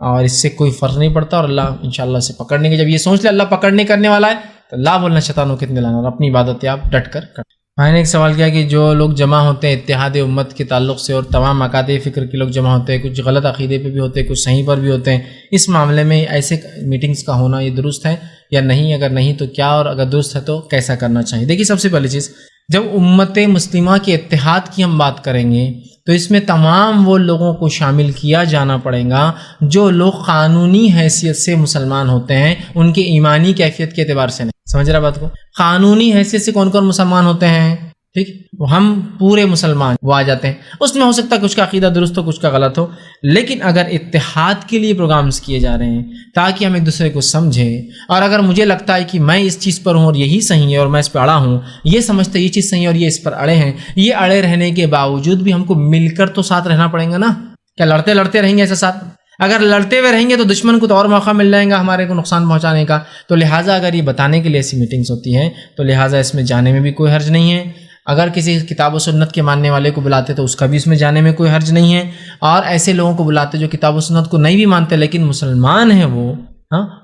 اور اس سے کوئی فرق نہیں پڑتا، اور اللہ انشاءاللہ سے پکڑنے کے، جب یہ سوچ لے اللہ پکڑنے کرنے والا ہے تو لا بولنا شیطانوں کتنے لانا، اور اپنی عبادتیں آپ ڈٹ کر کریں. میں نے ایک سوال کیا کہ جو لوگ جمع ہوتے ہیں اتحاد امت کے تعلق سے، اور تمام مکاتب فکر کے لوگ جمع ہوتے ہیں، کچھ غلط عقیدے پہ بھی ہوتے ہیں، کچھ صحیح پر بھی ہوتے ہیں، اس معاملے میں ایسے میٹنگز کا ہونا یہ درست ہے یا نہیں؟ اگر نہیں تو کیا، اور اگر درست ہے تو کیسا کرنا چاہیے؟ دیکھیے سب سے پہلی چیز، جب امت مسلمہ کے اتحاد کی ہم بات کریں گے تو اس میں تمام وہ لوگوں کو شامل کیا جانا پڑے گا جو لوگ قانونی حیثیت سے مسلمان ہوتے ہیں، ان کے ایمانی کیفیت کے اعتبار سے نہیں. سمجھ رہا بات کو؟ قانونی حیثیت سے کون کون مسلمان ہوتے ہیں؟ ٹھیک، وہ ہم پورے مسلمان وہ آ جاتے ہیں. اس میں ہو سکتا ہے کچھ کا عقیدہ درست ہو، کچھ کا غلط ہو، لیکن اگر اتحاد کے لیے پروگرامز کیے جا رہے ہیں تاکہ ہم ایک دوسرے کو سمجھیں، اور اگر مجھے لگتا ہے کہ میں اس چیز پر ہوں اور یہی صحیح ہے اور میں اس پہ اڑا ہوں، یہ سمجھتے یہ چیز صحیح ہے اور یہ اس پر اڑے ہیں، یہ اڑے رہنے کے باوجود بھی ہم کو مل کر تو ساتھ رہنا پڑے گا نا. کیا لڑتے لڑتے رہیں گے ایسے ساتھ؟ اگر لڑتے ہوئے رہیں گے تو دشمن کو تو اور موقع مل جائے گا ہمارے کو نقصان پہنچانے کا. تو لہٰذا اگر یہ بتانے کے لیے ایسی میٹنگز ہوتی ہیں تو لہٰذا اس میں جانے میں بھی کوئی حرج نہیں ہے. اگر کسی کتاب و سنت کے ماننے والے کو بلاتے تو اس کا بھی اس میں جانے میں کوئی حرج نہیں ہے، اور ایسے لوگوں کو بلاتے جو کتاب و سنت کو نہیں بھی مانتے لیکن مسلمان ہیں وہ،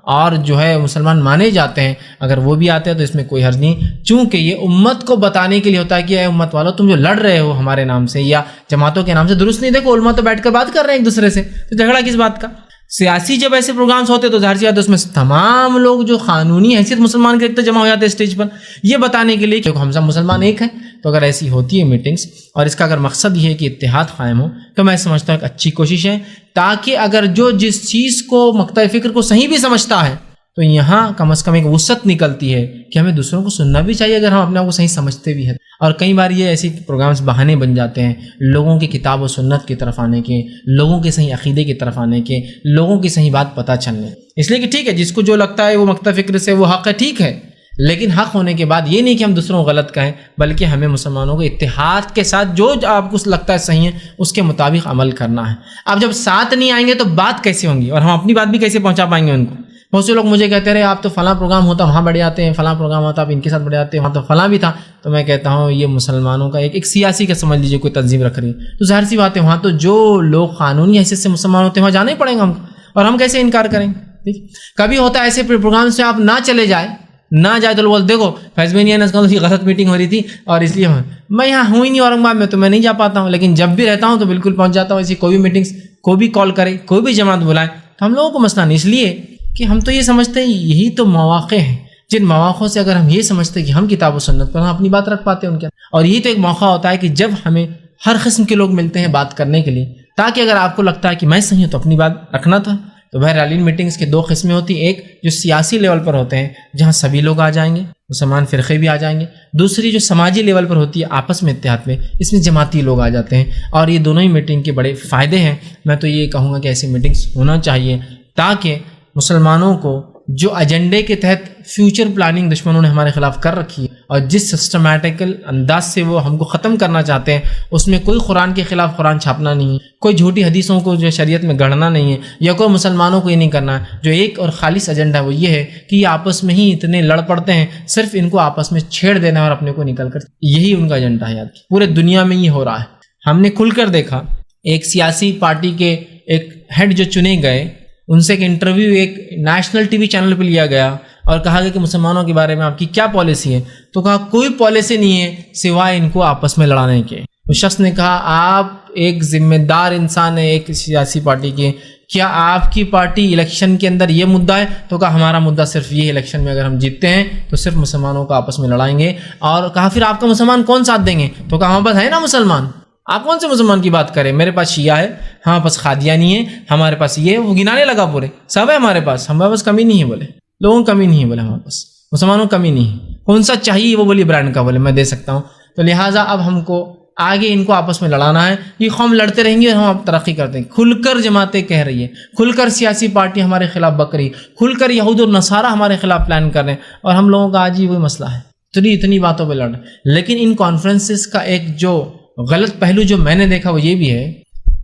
اور جو ہے مسلمان مانے جاتے ہیں، اگر وہ بھی آتے ہیں تو اس میں کوئی حرج نہیں، چونکہ یہ امت کو بتانے کے لیے ہوتا ہے کہ اے امت والو تم جو لڑ رہے ہو ہمارے نام سے یا جماعتوں کے نام سے درست نہیں. دیکھو علماء تو بیٹھ کر بات کر رہے ہیں ایک دوسرے سے، تو جھگڑا کس بات کا؟ سیاسی جب ایسے پروگرامز ہوتے تو ظاہر سی بات ہے اس میں تمام لوگ جو قانونی حیثیت مسلمان کے رکھتے جمع ہو جاتے ہیں اسٹیج پر، یہ بتانے کے لیے کہ ہم سب مسلمان ایک ہیں. تو اگر ایسی ہوتی ہے میٹنگز اور اس کا اگر مقصد یہ ہے کہ اتحاد قائم ہو تو میں سمجھتا ہوں ایک اچھی کوشش ہے، تاکہ اگر جو جس چیز کو مقطع فکر کو صحیح بھی سمجھتا ہے تو یہاں کم از کم ایک وسعت نکلتی ہے کہ ہمیں دوسروں کو سننا بھی چاہیے اگر ہم اپنے آپ کو صحیح سمجھتے بھی ہیں. اور کئی بار یہ ایسی پروگرامز بہانے بن جاتے ہیں لوگوں کی کتاب و سنت کی طرف آنے کے، لوگوں کے صحیح عقیدے کی طرف آنے کے، لوگوں کی صحیح بات پتہ چلنے. اس لیے کہ ٹھیک ہے جس کو جو لگتا ہے وہ مقطع فکر سے وہ حق ہے، ٹھیک ہے، لیکن حق ہونے کے بعد یہ نہیں کہ ہم دوسروں کو غلط کہیں، بلکہ ہمیں مسلمانوں کو اتحاد کے ساتھ جو آپ کو لگتا ہے صحیح ہے اس کے مطابق عمل کرنا ہے. اب جب ساتھ نہیں آئیں گے تو بات کیسے ہوں گی اور ہم اپنی بات بھی کیسے پہنچا پائیں گے ان کو؟ بہت سے لوگ مجھے کہتے رہے آپ تو فلاں پروگرام ہوتا وہاں بڑے آتے ہیں، فلاں پروگرام ہوتا آپ ان کے ساتھ بڑے آتے ہیں، وہاں تو فلاں بھی تھا. تو میں کہتا ہوں یہ مسلمانوں کا ایک سیاسی کا سمجھ لیجیے کوئی تنظیم رکھ رہی ہے، تو ظاہر سی بات ہے وہاں تو جو لوگ قانونی حیثیت سے مسلمان ہوتے ہیں وہاں جانا ہی پڑے گا ہم کو، اور ہم کیسے انکار کریں گے؟ ٹھیک، کبھی ہوتا ہے ایسے پروگرام سے آپ نہ چلے جائے تو لوگ دیکھو فیض بھائی کی غلط میٹنگ ہو رہی تھی اور اس لیے میں یہاں ہوں ہی نہیں اورنگ آباد میں، تو میں نہیں جا پاتا ہوں، لیکن جب بھی رہتا ہوں تو بالکل پہنچ جاتا ہوں. ایسی کوئی بھی میٹنگس، کوئی بھی کال کرے، کوئی بھی جماعت بلائے تو ہم لوگوں کو مسئلہ نہیں، اس لیے کہ ہم تو یہ سمجھتے ہیں یہی تو مواقع ہیں جن مواقعوں سے اگر ہم یہ سمجھتے ہیں کہ ہم کتاب و سنت پر ہم اپنی بات رکھ پاتے ہیں ان کے، اور یہی تو ایک موقع ہوتا ہے کہ جب ہمیں ہر قسم کے لوگ ملتے ہیں بات کرنے کے لیے، تاکہ اگر آپ کو لگتا ہے کہ میں صحیح ہوں تو اپنی بات رکھنا تھا. تو بہرحال ان میٹنگز کی دو قسمیں ہوتی ہیں، ایک جو سیاسی لیول پر ہوتے ہیں جہاں سبھی لوگ آ جائیں گے، مسلمان فرقے بھی آ جائیں گے، دوسری جو سماجی لیول پر ہوتی ہے آپس میں اتحاد میں، اس میں جماعتی لوگ آ جاتے ہیں. اور یہ دونوں ہی میٹنگ کے بڑے فائدے ہیں. میں تو یہ کہوں گا کہ ایسی میٹنگز ہونا چاہیے تاکہ مسلمانوں کو جو ایجنڈے کے تحت فیوچر پلاننگ دشمنوں نے ہمارے خلاف کر رکھی ہے اور جس سسٹمیٹیکل انداز سے وہ ہم کو ختم کرنا چاہتے ہیں، اس میں کوئی قرآن کے خلاف قرآن چھاپنا نہیں ہے، کوئی جھوٹی حدیثوں کو جو شریعت میں گڑھنا نہیں ہے، یا کوئی مسلمانوں کو یہ نہیں کرنا ہے. جو ایک اور خالص ایجنڈا ہے وہ یہ ہے کہ یہ آپس میں ہی اتنے لڑ پڑتے ہیں، صرف ان کو آپس میں چھیڑ دینا ہے اور اپنے کو نکل کر، یہی ان کا ایجنڈا ہے. یاد پورے دنیا میں یہ ہو رہا ہے. ہم نے کھل کر دیکھا، ایک سیاسی پارٹی کے ایک ہیڈ جو چنے گئے ان سے ایک انٹرویو ایک نیشنل ٹی وی چینل پہ لیا گیا اور کہا گیا کہ مسلمانوں کے بارے میں آپ کی کیا پالیسی ہے؟ تو کہا کوئی پالیسی نہیں ہے سوائے ان کو آپس میں لڑانے کے. اس شخص نے کہا آپ ایک ذمہ دار انسان ہے ایک سیاسی پارٹی کے، کیا آپ کی پارٹی الیکشن کے اندر یہ مدعا ہے؟ تو کہا ہمارا مدعا صرف یہ، الیکشن میں اگر ہم جیتتے ہیں تو صرف مسلمانوں کو آپس میں لڑائیں گے. اور کہا پھر آپ کا مسلمان کون ساتھ دیں گے؟ تو کہا ہمارے پاس ہے نا مسلمان، آپ کون سے مسلمان کی بات کریں؟ میرے پاس شیعہ ہے، ہمارے پاس قادیانی ہے، ہمارے پاس یہ، وہ گنانے لگا پورے سب ہے ہمارے پاس کمی نہیں ہے. بولے لوگوں کمی نہیں ہے، بولے ہمارے پاس مسلمانوں کمی نہیں ہے. کون سا چاہیے وہ بولیے برانڈ کا، بولے میں دے سکتا ہوں. تو لہٰذا اب ہم کو آگے ان کو آپس میں لڑانا ہے. یہ قوم لڑتے رہیں گے اور ہم ترقی کرتے ہیں. کھل کر جماعتیں کہہ رہی ہے، کھل کر سیاسی پارٹی ہمارے خلاف بک رہی، کھل کر یہود اور نصارہ ہمارے خلاف پلان کر رہے ہیں، اور ہم لوگوں کا آج ہی وہی مسئلہ ہے، اتنی باتوں پہ لڑ رہے ہیں. لیکن ان کانفرنسز کا ایک جو غلط پہلو جو میں نے دیکھا وہ یہ بھی ہے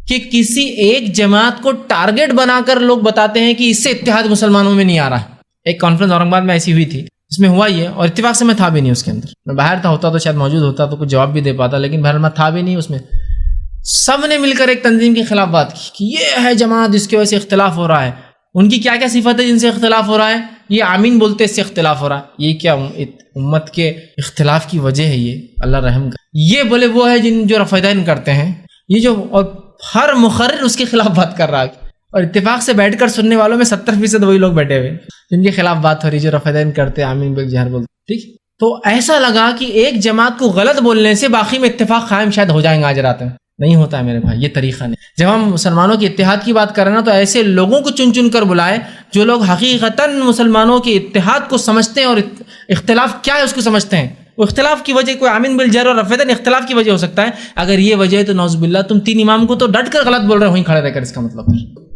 کہ کسی ایک جماعت کو ٹارگٹ بنا کر لوگ بتاتے ہیں کہ اس سے اتحاد مسلمانوں میں نہیں آ رہا. ایک کانفرنس اورنگ آباد میں ایسی ہوئی تھی، اس میں ہوا یہ، اور اتفاق سے میں تھا بھی نہیں اس کے اندر، میں باہر تھا، ہوتا تو شاید موجود ہوتا تو کچھ جواب بھی دے پاتا، لیکن بہرحال میں تھا بھی نہیں اس میں. سب نے مل کر ایک تنظیم کے خلاف بات کی کہ یہ ہے جماعت جس کی وجہ سے اختلاف ہو رہا ہے. ان کی کیا کیا صفت ہے جن سے اختلاف ہو رہا ہے؟ یہ آمین بولتے اس سے اختلاف ہو رہا ہے. یہ کیا امت کے اختلاف کی وجہ ہے؟ یہ اللہ رحم کا. یہ بولے وہ ہے جن جو رفع دین کرتے ہیں، یہ جو، اور ہر مقرر اس کے خلاف بات کر رہا ہے، اور اتفاق سے بیٹھ کر سننے والوں میں 70% وہی لوگ بیٹھے ہوئے جن کے خلاف بات ہو رہی، جو رفع دین کرتے آمین بل جہر بولتے. ٹھیک، تو ایسا لگا کہ ایک جماعت کو غلط بولنے سے باقی میں اتفاق قائم شاید ہو جائیں گے آج رات میں. نہیں ہوتا ہے میرے بھائی، یہ طریقہ نہیں. جب ہم مسلمانوں کے اتحاد کی بات کریں نا تو ایسے لوگوں کو چن چن کر بلائے جو لوگ حقیقتاً مسلمانوں کے اتحاد کو سمجھتے ہیں اور اختلاف کیا ہے اس کو سمجھتے ہیں. وہ اختلاف کی وجہ کوئی آمین بالجر اور رفیدن اختلاف کی وجہ ہو سکتا ہے. اگر یہ وجہ ہے تو نعوذ باللہ تم 3 امام کو تو ڈٹ کر غلط بول رہے ہو وہیں کھڑے رہ کر، اس کا مطلب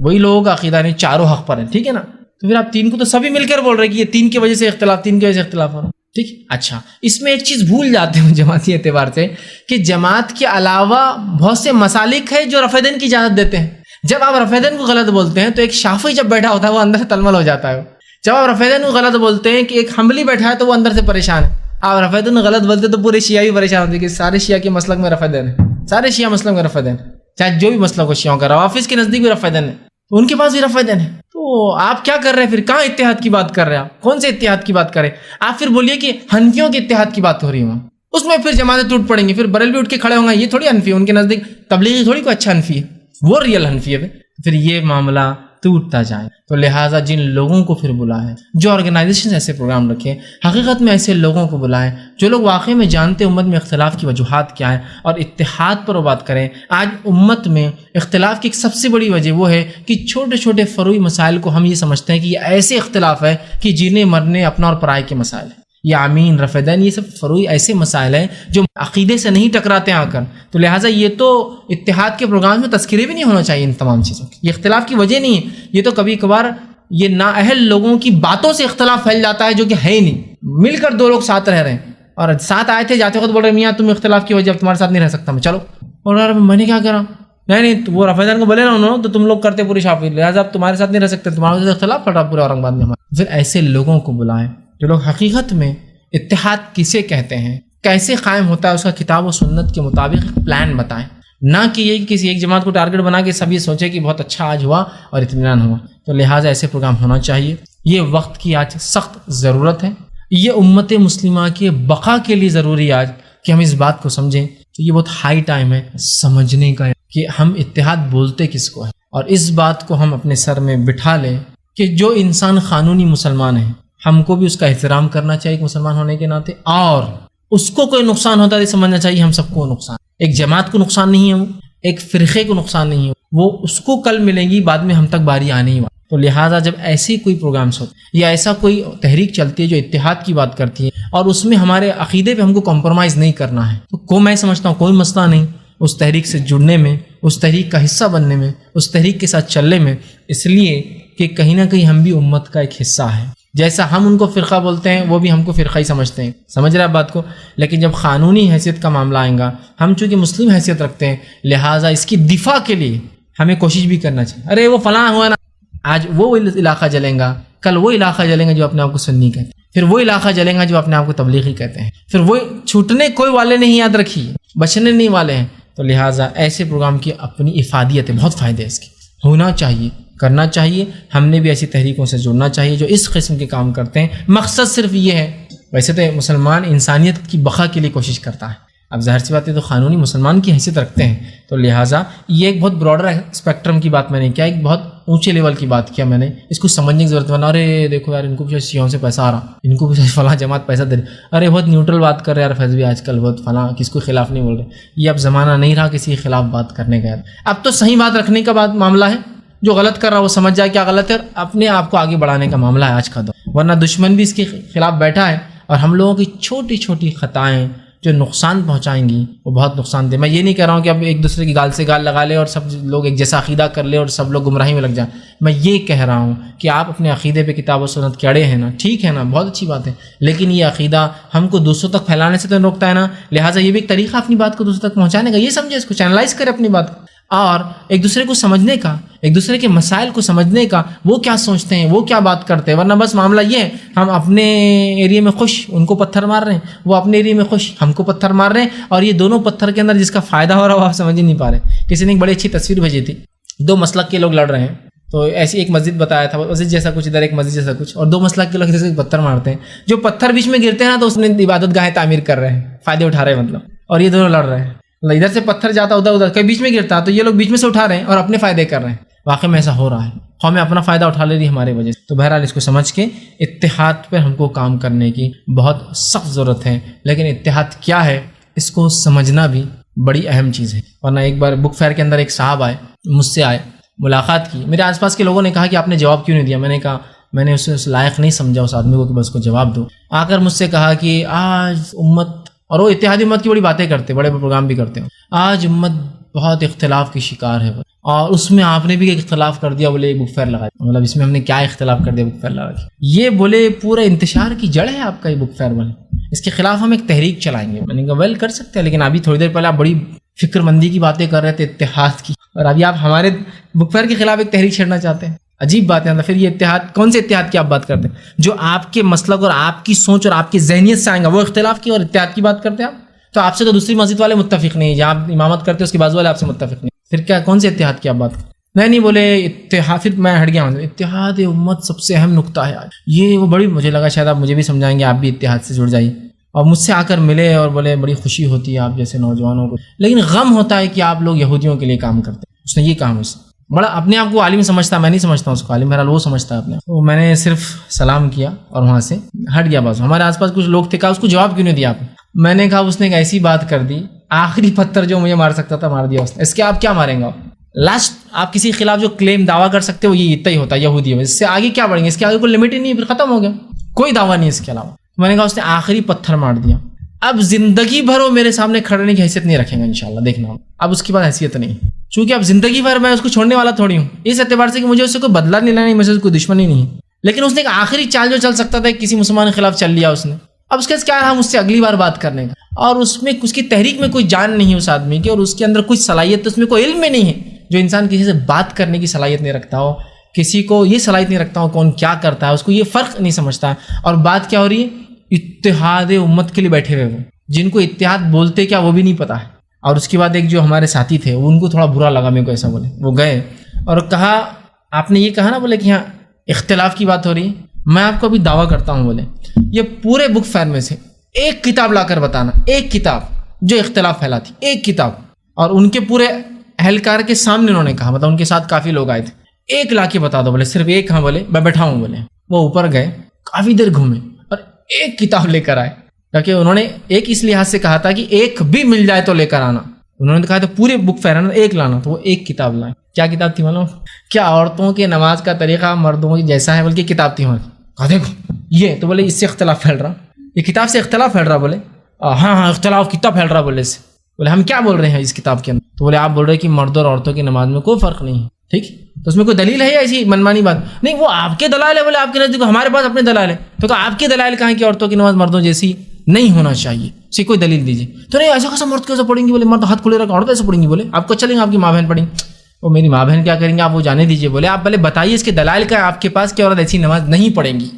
وہی لوگوں کا عقیدہ نہیں، چاروں حق پر ہیں، ٹھیک ہے نا. تو پھر آپ 3 کو تو سبھی مل کر بول رہے ہیں کہ یہ 3 کی وجہ سے اختلاف، 3 کی وجہ سے اختلاف ہو رہا ہے، ٹھیک. اچھا، اس میں ایک چیز بھول جاتے ہیں جماعتی اعتبار سے کہ جماعت کے علاوہ بہت سے مسالک ہیں جو رفع دین کی اجازت دیتے ہیں. جب آپ رفع دین کو غلط بولتے ہیں تو ایک شافعی جب بیٹھا ہوتا ہے وہ اندر سے تلمل ہو جاتا ہے. جب آپ رفع دین کو غلط بولتے ہیں کہ ایک حنبلی بیٹھا ہے تو وہ اندر سے پریشان ہے. آپ رفع دین غلط بولتے تو پورے شیعہ بھی پریشان ہوتے ہیں کہ سارے شیعہ کے مسلک میں رفع دین ہے، سارے شیعہ مسلک میں رفع دین ہے، چاہے جو بھی مسلک ہو شیعوں کا. روافض کے نزدیک بھی رفع دین ہے، ان کے پاس بھی رفع دین ہے. تو آپ کیا کر رہے ہیں پھر؟ کہاں اتحاد کی بات کر رہے ہیں آپ؟ کون سے اتحاد کی بات کر رہے ہیں آپ؟ پھر بولیے کہ حنفیوں کے اتحاد کی بات ہو رہی ہے، اس میں پھر جماعتیں ٹوٹ پڑیں گی، پھر بریلوی اٹھ کے کھڑے ہوں گے یہ تھوڑی حنفی ہے، ان کے نزدیک تبلیغی تھوڑی کوئی اچھا حنفی ہے، وہ ریئل حنفی ہے. پھر یہ معاملہ ٹوٹتا جائے. تو لہٰذا جن لوگوں کو پھر بلائیں، جو آرگنائزیشن ایسے پروگرام رکھیں، حقیقت میں ایسے لوگوں کو بلائیں جو لوگ واقعی میں جانتے امت میں اختلاف کی وجوہات کیا ہے اور اتحاد پر وہ بات کریں. آج امت میں اختلاف کی ایک سب سے بڑی وجہ وہ ہے کہ چھوٹے چھوٹے فروعی مسائل کو ہم یہ سمجھتے ہیں کہ یہ ایسے اختلاف ہے کہ جینے مرنے اپنا اور پرائے کے مسائل ہیں. یہ آمین رفع دین یہ سب فروعی ایسے مسائل ہیں جو عقیدے سے نہیں ٹکراتے آ کر. تو لہٰذا یہ تو اتحاد کے پروگرام میں تذکرے بھی نہیں ہونا چاہیے ان تمام چیزوں کی. یہ اختلاف کی وجہ نہیں ہے، یہ تو کبھی کبھار یہ نااہل لوگوں کی باتوں سے اختلاف پھیل جاتا ہے جو کہ ہے ہی نہیں. مل کر 2 لوگ ساتھ رہ رہے ہیں اور ساتھ آئے تھے، جاتے وقت بول رہے میاں تم اختلاف کی وجہ اب تمہارے ساتھ نہیں رہ سکتا میں، چلو. اور یار میں نے کیا کرا؟ نہیں وہ رفع دین کو بولے نا انہوں نے تو تم لوگ کرتے پوری شافعی، لہٰذا اب تمہارے ساتھ نہیں رہ سکتے، تمہارے ساتھ اختلاف پڑ رہا پورے اورنگ آباد میں. پھر ایسے لوگوں کو بلائیں جو لوگ حقیقت میں اتحاد کسے کہتے ہیں، کیسے قائم ہوتا ہے، اس کا کتاب و سنت کے مطابق ایک پلان بتائیں. نہ کہ یہ کسی ایک جماعت کو ٹارگٹ بنا کے سب یہ سوچے کہ بہت اچھا آج ہوا اور اطمینان ہوا. تو لہٰذا ایسے پروگرام ہونا چاہیے. یہ وقت کی آج سخت ضرورت ہے، یہ امت مسلمہ کے بقا کے لیے ضروری ہے آج کہ ہم اس بات کو سمجھیں. تو یہ بہت ہائی ٹائم ہے سمجھنے کا کہ ہم اتحاد بولتے کس کو ہے، اور اس بات کو ہم اپنے سر میں بٹھا لیں کہ جو انسان قانونی مسلمان ہے ہم کو بھی اس کا احترام کرنا چاہیے مسلمان ہونے کے ناطے، اور اس کو کوئی نقصان ہوتا ہے سمجھنا چاہیے ہم سب کو نقصان. ایک جماعت کو نقصان نہیں ہے، وہ ایک فرقے کو نقصان نہیں ہے، وہ اس کو کل ملیں گی، بعد میں ہم تک باری آنے ہی والی. تو لہٰذا جب ایسے کوئی پروگرامس ہوتے یا ایسا کوئی تحریک چلتی ہے جو اتحاد کی بات کرتی ہے اور اس میں ہمارے عقیدے پہ ہم کو کمپرومائز نہیں کرنا ہے، تو میں سمجھتا ہوں کوئی مسئلہ نہیں اس تحریک سے جڑنے میں، اس تحریک کا حصہ بننے میں، اس تحریک کے ساتھ چلنے میں، اس لیے کہ کہیں نہ کہیں ہم بھی امت کا ایک حصہ ہیں. جیسا ہم ان کو فرقہ بولتے ہیں وہ بھی ہم کو فرقہ ہی سمجھتے ہیں، سمجھ رہے آپ بات کو. لیکن جب قانونی حیثیت کا معاملہ آئے گا، ہم چونکہ مسلم حیثیت رکھتے ہیں لہٰذا اس کی دفاع کے لیے ہمیں کوشش بھی کرنا چاہیے. ارے وہ فلاں ہوا نا، آج وہ علاقہ جلیں گا، کل وہ علاقہ جلیں گا جو اپنے آپ کو سنی کہتے ہیں، پھر وہ علاقہ جلیں گا جو اپنے آپ کو تبلیغی کہتے ہیں، پھر وہ چھوٹنے کوئی والے نہیں، یاد رکھیے بچنے نہیں والے ہیں. تو لہٰذا ایسے پروگرام کی اپنی افادیت ہے، بہت فائدے اس کے، ہونا چاہیے، کرنا چاہیے. ہم نے بھی ایسی تحریکوں سے جڑنا چاہیے جو اس قسم کے کام کرتے ہیں. مقصد صرف یہ ہے، ویسے تو مسلمان انسانیت کی بقا کے لیے کوشش کرتا ہے، اب ظاہر سی بات ہے تو قانونی مسلمان کی حیثیت رکھتے ہیں. تو لہٰذا یہ ایک بہت براڈر اسپیکٹرم کی بات میں نے کیا، ایک بہت اونچے لیول کی بات کیا میں نے. اس کو سمجھنے کی ضرورت ہے. ارے دیکھو یار ان کو بھی شیعوں سے پیسہ آ رہا، ان کو بھی فلاں جماعت پیسہ دے رہی، ارے بہت نیوٹرل بات کر رہے یار فیض بھی آج کل، بہت فلاں کس کو خلاف نہیں بول رہے. یہ اب زمانہ نہیں رہا کسی کے خلاف بات کرنے کا. اب تو صحیح بات رکھنے کا بات معاملہ ہے، جو غلط کر رہا وہ سمجھ جائے کیا غلط ہے اور اپنے آپ کو آگے بڑھانے کا معاملہ ہے آج کا دور. ورنہ دشمن بھی اس کے خلاف بیٹھا ہے اور ہم لوگوں کی چھوٹی چھوٹی خطائیں جو نقصان پہنچائیں گی وہ بہت نقصان دہ. میں یہ نہیں کہہ رہا ہوں کہ اب ایک دوسرے کی گال سے گال لگا لے اور سب لوگ ایک جیسا عقیدہ کر لے اور سب لوگ گمراہی میں لگ جائیں. میں یہ کہہ رہا ہوں کہ آپ اپنے عقیدے پہ کتاب و سنت کے اڑے ہیں نا، ٹھیک ہے نا، بہت اچھی بات ہے، لیکن یہ عقیدہ ہم کو دوسروں تک پھیلانے سے تو روکتا ہے نا. لہٰذا یہ بھی ایک طریقہ اپنی بات کو دوسروں تک پہنچانے کا، یہ سمجھے، اس کو چینلائز کرے اپنی بات کو، اور ایک دوسرے کو سمجھنے کا، ایک دوسرے کے مسائل کو سمجھنے کا، وہ کیا سوچتے ہیں، وہ کیا بات کرتے ہیں. ورنہ بس معاملہ یہ ہے ہم اپنے ایریے میں خوش، ان کو پتھر مار رہے ہیں، وہ اپنے ایریے میں خوش، ہم کو پتھر مار رہے ہیں، اور یہ دونوں پتھر کے اندر جس کا فائدہ ہو رہا ہے وہ آپ سمجھ ہی نہیں پا رہے. کسی نے ایک بڑی اچھی تصویر بھیجی تھی، 2 مسلک کے لوگ لڑ رہے ہیں، تو ایسی ایک مسجد بتایا تھا، مسجد جیسا کچھ ادھر ایک مسجد جیسا کچھ، اور 2 مسلک کے لوگ جیسے پتھر مارتے ہیں. جو پتھر بیچ میں گرتے ہیں نا تو اس میں عبادت گاہیں تعمیر کر رہے ہیں، فائدے اٹھا رہے ہیں مطلب، اور یہ دونوں لڑ رہے ہیں. ادھر سے پتھر جاتا ادھر کہیں بیچ میں گرتا تو یہ لوگ بیچ میں سے اٹھا رہے ہیں اور اپنے فائدے کر رہے ہیں. واقعی میں ایسا ہو رہا ہے، قومیں اپنا فائدہ اٹھا لے رہی ہے ہمارے وجہ سے. تو بہرحال اس کو سمجھ کے اتحاد پر ہم کو کام کرنے کی بہت سخت ضرورت ہے. لیکن اتحاد کیا ہے اس کو سمجھنا بھی بڑی اہم چیز ہے. ورنہ ایک بار بک فیئر کے اندر ایک صاحب آئے, مجھ سے آئے, ملاقات کی. میرے آس پاس کے لوگوں نے کہا کہ آپ نے جواب کیوں نہیں دیا؟ میں نے کہا میں نے اسے لائق نہیں سمجھا اس آدمی کو کہ بس کو جواب دو. آ کر مجھ سے کہا کہ آج امت, اور وہ اتحادی امت کی بڑی باتیں کرتے, بڑے پروگرام بھی کرتے ہیں, آج امت بہت اختلاف کی شکار ہے, اور اس میں آپ نے بھی ایک اختلاف کر دیا, بولے بک فیئر لگا. مطلب اس میں ہم نے کیا اختلاف کر دیا بک فیئر لگا کے؟ یہ بولے پورا انتشار کی جڑ ہے آپ کا یہ بک فیئر. بولے اس کے خلاف ہم ایک تحریک چلائیں گے. میں نے کہا ویل کر سکتے ہیں, لیکن ابھی تھوڑی دیر پہلے آپ بڑی فکر مندی کی باتیں کر رہے تھے, اتحاد کی, اور ابھی آپ ہمارے بک فیئر کے خلاف ایک تحریک چھیڑنا چاہتے ہیں. عجیب بات ہے. پھر یہ اتحاد, کون سے اتحاد کی آپ بات کرتے ہیں؟ جو آپ کے مسلک اور آپ کی سوچ اور آپ کی ذہنیت سے آئیں گا, وہ اختلاف کی اور اتحاد کی بات کرتے ہیں آپ. تو آپ سے تو دوسری مسجد والے متفق نہیں, جہاں آپ امامت کرتے ہیں اس کے بازو والے آپ سے متفق نہیں. پھر کیا, کون سے اتحاد کی آپ بات کرتے ہیں؟ نہیں بولے اتحاد. پھر میں ہٹ گیا. اتحاد امت سب سے اہم نقطہ ہے آج. یہ وہ بڑی, مجھے لگا شاید آپ مجھے بھی سمجھائیں گے, آپ بھی اتحاد سے جڑ جائیے. اور مجھ سے آ کر ملے اور بولے بڑی خوشی ہوتی ہے آپ جیسے نوجوانوں کو, لیکن غم ہوتا ہے کہ آپ لوگ یہودیوں کے لیے کام کرتے ہیں. اس نے یہ کہا مجھ سے. بڑا اپنے آپ کو عالم سمجھتا, میں نہیں سمجھتا ہوں اس کو عالم, بہرحال وہ سمجھتا ہے اپنے. تو میں نے صرف سلام کیا اور وہاں سے ہٹ گیا. بس ہمارے آس پاس کچھ لوگ تھے, کہا اس کو جواب کیوں نہیں دیا آپ نے؟ میں نے کہا اس نے ایک ایسی بات کر دی, آخری پتھر جو مجھے مار سکتا تھا مار دیا اس نے. اس کے آپ کیا ماریں گے؟ لاسٹ آپ کسی کے خلاف جو کلیم دعویٰ کر سکتے ہو یہ اتنا ہی ہوتا ہے, یہودی ہے. اس سے آگے کیا بڑھیں گے؟ اس کے آگے کوئی لمٹ ہی نہیں, پھر ختم ہو گیا, کوئی دعویٰ نہیں اس کے علاوہ. میں نے کہا اس نے آخری پتھر مار دیا, اب زندگی بھر وہ میرے سامنے کھڑنے کی حیثیت نہیں رکھیں گا انشاءاللہ, دیکھنا. اب اس کے بعد حیثیت نہیں, چونکہ اب زندگی بھر میں اس کو چھوڑنے والا تھوڑی ہوں, اس اعتبار سے کہ مجھے اس سے کوئی بدلہ نہیں لینا, نہیں مجھے کوئی دشمنی نہیں ہے. لیکن اس نے ایک آخری چال جو چل سکتا تھا کسی مسلمان کے خلاف چل لیا اس نے. اب اس کے کیا رہا مجھ سے اگلی بار بات کرنے کا, اور اس میں اس کی تحریک میں کوئی جان نہیں ہے اس آدمی کی, اور اس کے اندر کوئی صلاحیت, اس میں کوئی علم میں نہیں ہے. جو انسان کسی سے بات کرنے کی صلاحیت نہیں رکھتا ہو, کسی کو یہ صلاحیت نہیں رکھتا ہو کون کیا کرتا ہے, اس کو یہ فرق نہیں سمجھتا. اور بات کیا ہو رہی ہے؟ اتحاد امت کے لیے بیٹھے ہوئے, وہ جن کو اتحاد بولتے کیا وہ بھی نہیں پتا ہے. اور اس کے بعد ایک جو ہمارے ساتھی تھے ان کو تھوڑا برا لگا میرے کو ایسا بولے, وہ گئے اور کہا آپ نے یہ کہا نا بولے کہ یہاں اختلاف کی بات ہو رہی ہے, میں آپ کو ابھی دعویٰ کرتا ہوں بولے یہ پورے بک فیئر میں سے ایک کتاب لا کر بتانا, ایک کتاب جو اختلاف پھیلاتی, ایک کتاب. اور ان کے پورے اہلکار کے سامنے انہوں نے کہا, مطلب ان کے ساتھ کافی لوگ آئے تھے, ایک لا کے بتا دو بولے, صرف ایک. ہاں بولے میں بیٹھا ہوں بولے. وہ اوپر گئے, کافی دیر گھومے اور ایک کتاب لے کر آئے, تاکہ انہوں نے ایک اس لحاظ سے کہا تھا کہ ایک بھی مل جائے تو لے کر آنا. انہوں نے کہا تھا پورے بک فیئر ہے نا ایک لانا, تو وہ ایک کتاب لائے. کیا کتاب تھی معلوم؟ کیا عورتوں کے نماز کا طریقہ مردوں کی جیسا ہے, بلکہ کتاب تھی. کہا دیکھو یہ, تو بولے اس سے اختلاف پھیل رہا, یہ کتاب سے اختلاف پھیل رہا. بولے ہاں اختلاف کتاب پھیل رہا. بولے اس سے, بولے ہم کیا بول رہے ہیں اس کتاب کے اندر؟ تو بولے آپ بول رہے ہیں کہ مردوں اور عورتوں کی نماز میں کوئی فرق نہیں ہے. ٹھیک, تو اس میں کوئی دلیل ہے یا ایسی منمانی بات؟ نہیں, وہ آپ کے دلائل ہے. بولے آپ کے نزدیک, ہمارے پاس اپنے دلائل ہے. تو کہا آپ کے دلائل کہاں کہ عورتوں کی نماز مردوں جیسی نہیں ہونا چاہیے, اسی کوئی دلیل دیجیے. تو نہیں ایسا کیسا مرد کیسے پڑھیں گی؟ بولے مرد ہاتھ کھلے رکھ, عورت ایسے پڑھیں گی. بولے آپ کو چلیں گے, آپ کی ماں بہن پڑھیں گی. وہ میری ماں بہن کیا کریں گے آپ وہ جانے دیجیے. بولے آپ پہلے بتائیے اس کے دلائل کا ہے آپ کے پاس کہ عورت ایسی نماز نہیں پڑھیں گی.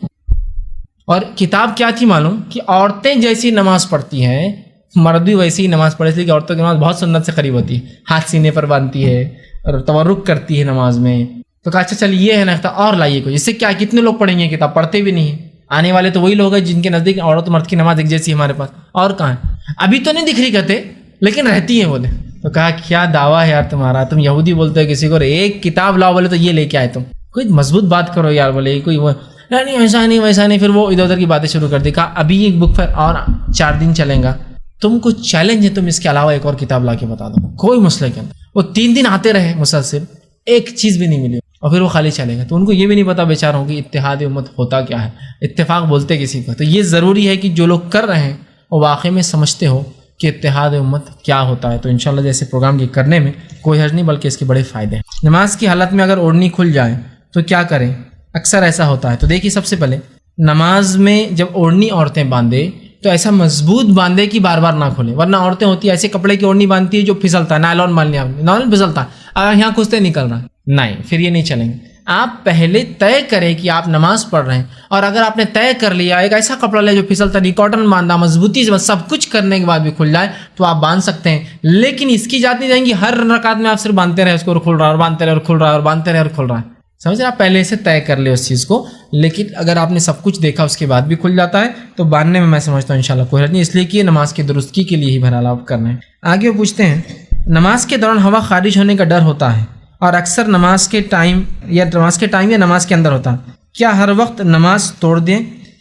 اور کتاب کیا تھی معلوم؟ کہ عورتیں جیسی نماز پڑھتی ہیں مرد بھی ویسی ہی نماز پڑھے, اس لیے کہ عورتوں کی نماز بہت سنت سے قریب ہوتی ہے, ہاتھ سینے پر باندھتی ہے اور تورک کرتی ہے نماز میں. تو کہا اچھا چل یہ ہے نا اور لائیے کوئی, اس سے کیا کتنے لوگ پڑھیں گے کتاب, پڑھتے بھی نہیں ہیں. آنے والے تو وہی لوگ ہیں جن کے نزدیک عورت مرد کی نماز ایک جیسی ہمارے پاس, اور کہاں ہے؟ ابھی تو نہیں دکھ رہی کہتے, لیکن رہتی ہیں. بولے تو کہا کیا دعویٰ ہے یار تمہارا, تم یہودی بولتے ہو کسی کو ایک کتاب لاؤ, بولے تو یہ لے کے آئے تم, کوئی مضبوط بات کرو یار. بولے کوئی وہ نہیں ایسا نہیں ویسا نہیں, پھر وہ ادھر ادھر کی باتیں شروع کر دی. کہا ابھی ایک بک فیئر اور 4 دن چلیں گا, تم کو چیلنج ہے تم اس کے علاوہ ایک اور کتاب لا کے بتا دو, کوئی مسئلہ کے اندر. وہ 3 دن آتے رہے مسلسل, ایک چیز بھی نہیں ملی, اور پھر وہ خالی چلے گا. تو ان کو یہ بھی نہیں پتا بیچاروں کی اتحاد امت ہوتا کیا ہے, اتفاق بولتے کسی کو. تو یہ ضروری ہے کہ جو لوگ کر رہے ہیں وہ واقعی میں سمجھتے ہو کہ اتحاد امت کیا ہوتا ہے. تو انشاءاللہ جیسے پروگرام کے کرنے میں کوئی حرج نہیں, بلکہ اس کے بڑے فائدے ہیں. نماز کی حالت میں اگر اوڑھنی کھل جائے تو کیا کریں؟ اکثر ایسا ہوتا ہے. تو دیکھیے سب سے پہلے نماز میں جب اوڑھنی عورتیں باندھے تو ایسا مضبوط باندھے کہ بار بار نہ کھولے, ورنہ عورتیں ہوتی ہیں ایسے کپڑے کی اوڑھنی باندھتی ہے جو پھسلتا ہے, نائلون مان لیا, نائلون پھسلتا ہے, اگر یہاں کچھ نکل رہا ہے, نہیں پھر یہ نہیں چلیں گے. آپ پہلے طے کریں کہ آپ نماز پڑھ رہے ہیں, اور اگر آپ نے طے کر لیا ایک ایسا کپڑا لے جو پھسلتا نہیں, کاٹن باندھا مضبوطی سے, سب کچھ کرنے کے بعد بھی کھل جائے تو آپ باندھ سکتے ہیں. لیکن اس کی جات نہیں جائیں گی ہر رکعت میں آپ صرف باندھتے رہے اس کو, اور کھل رہا اور باندھتے رہے اور کھل رہا اور باندھتے رہے اور کھل رہا ہے. سمجھ رہے آپ پہلے سے طے کر لے اس چیز کو. لیکن اگر آپ نے سب کچھ دیکھا اس کے بعد بھی کھل جاتا ہے تو باندھنے میں سمجھتا ہوں انشاءاللہ کوئی حرج نہیں, اس لیے کہ یہ نماز کی درستگی کے لیے ہی بہرحال آپ کرنا ہے. آگے وہ پوچھتے ہیں نماز کے دوران ہوا خارج ہونے کا ڈر ہوتا ہے اور اکثر نماز کے ٹائم یا نماز کے اندر ہوتا ہے, کیا ہر وقت نماز توڑ دیں؟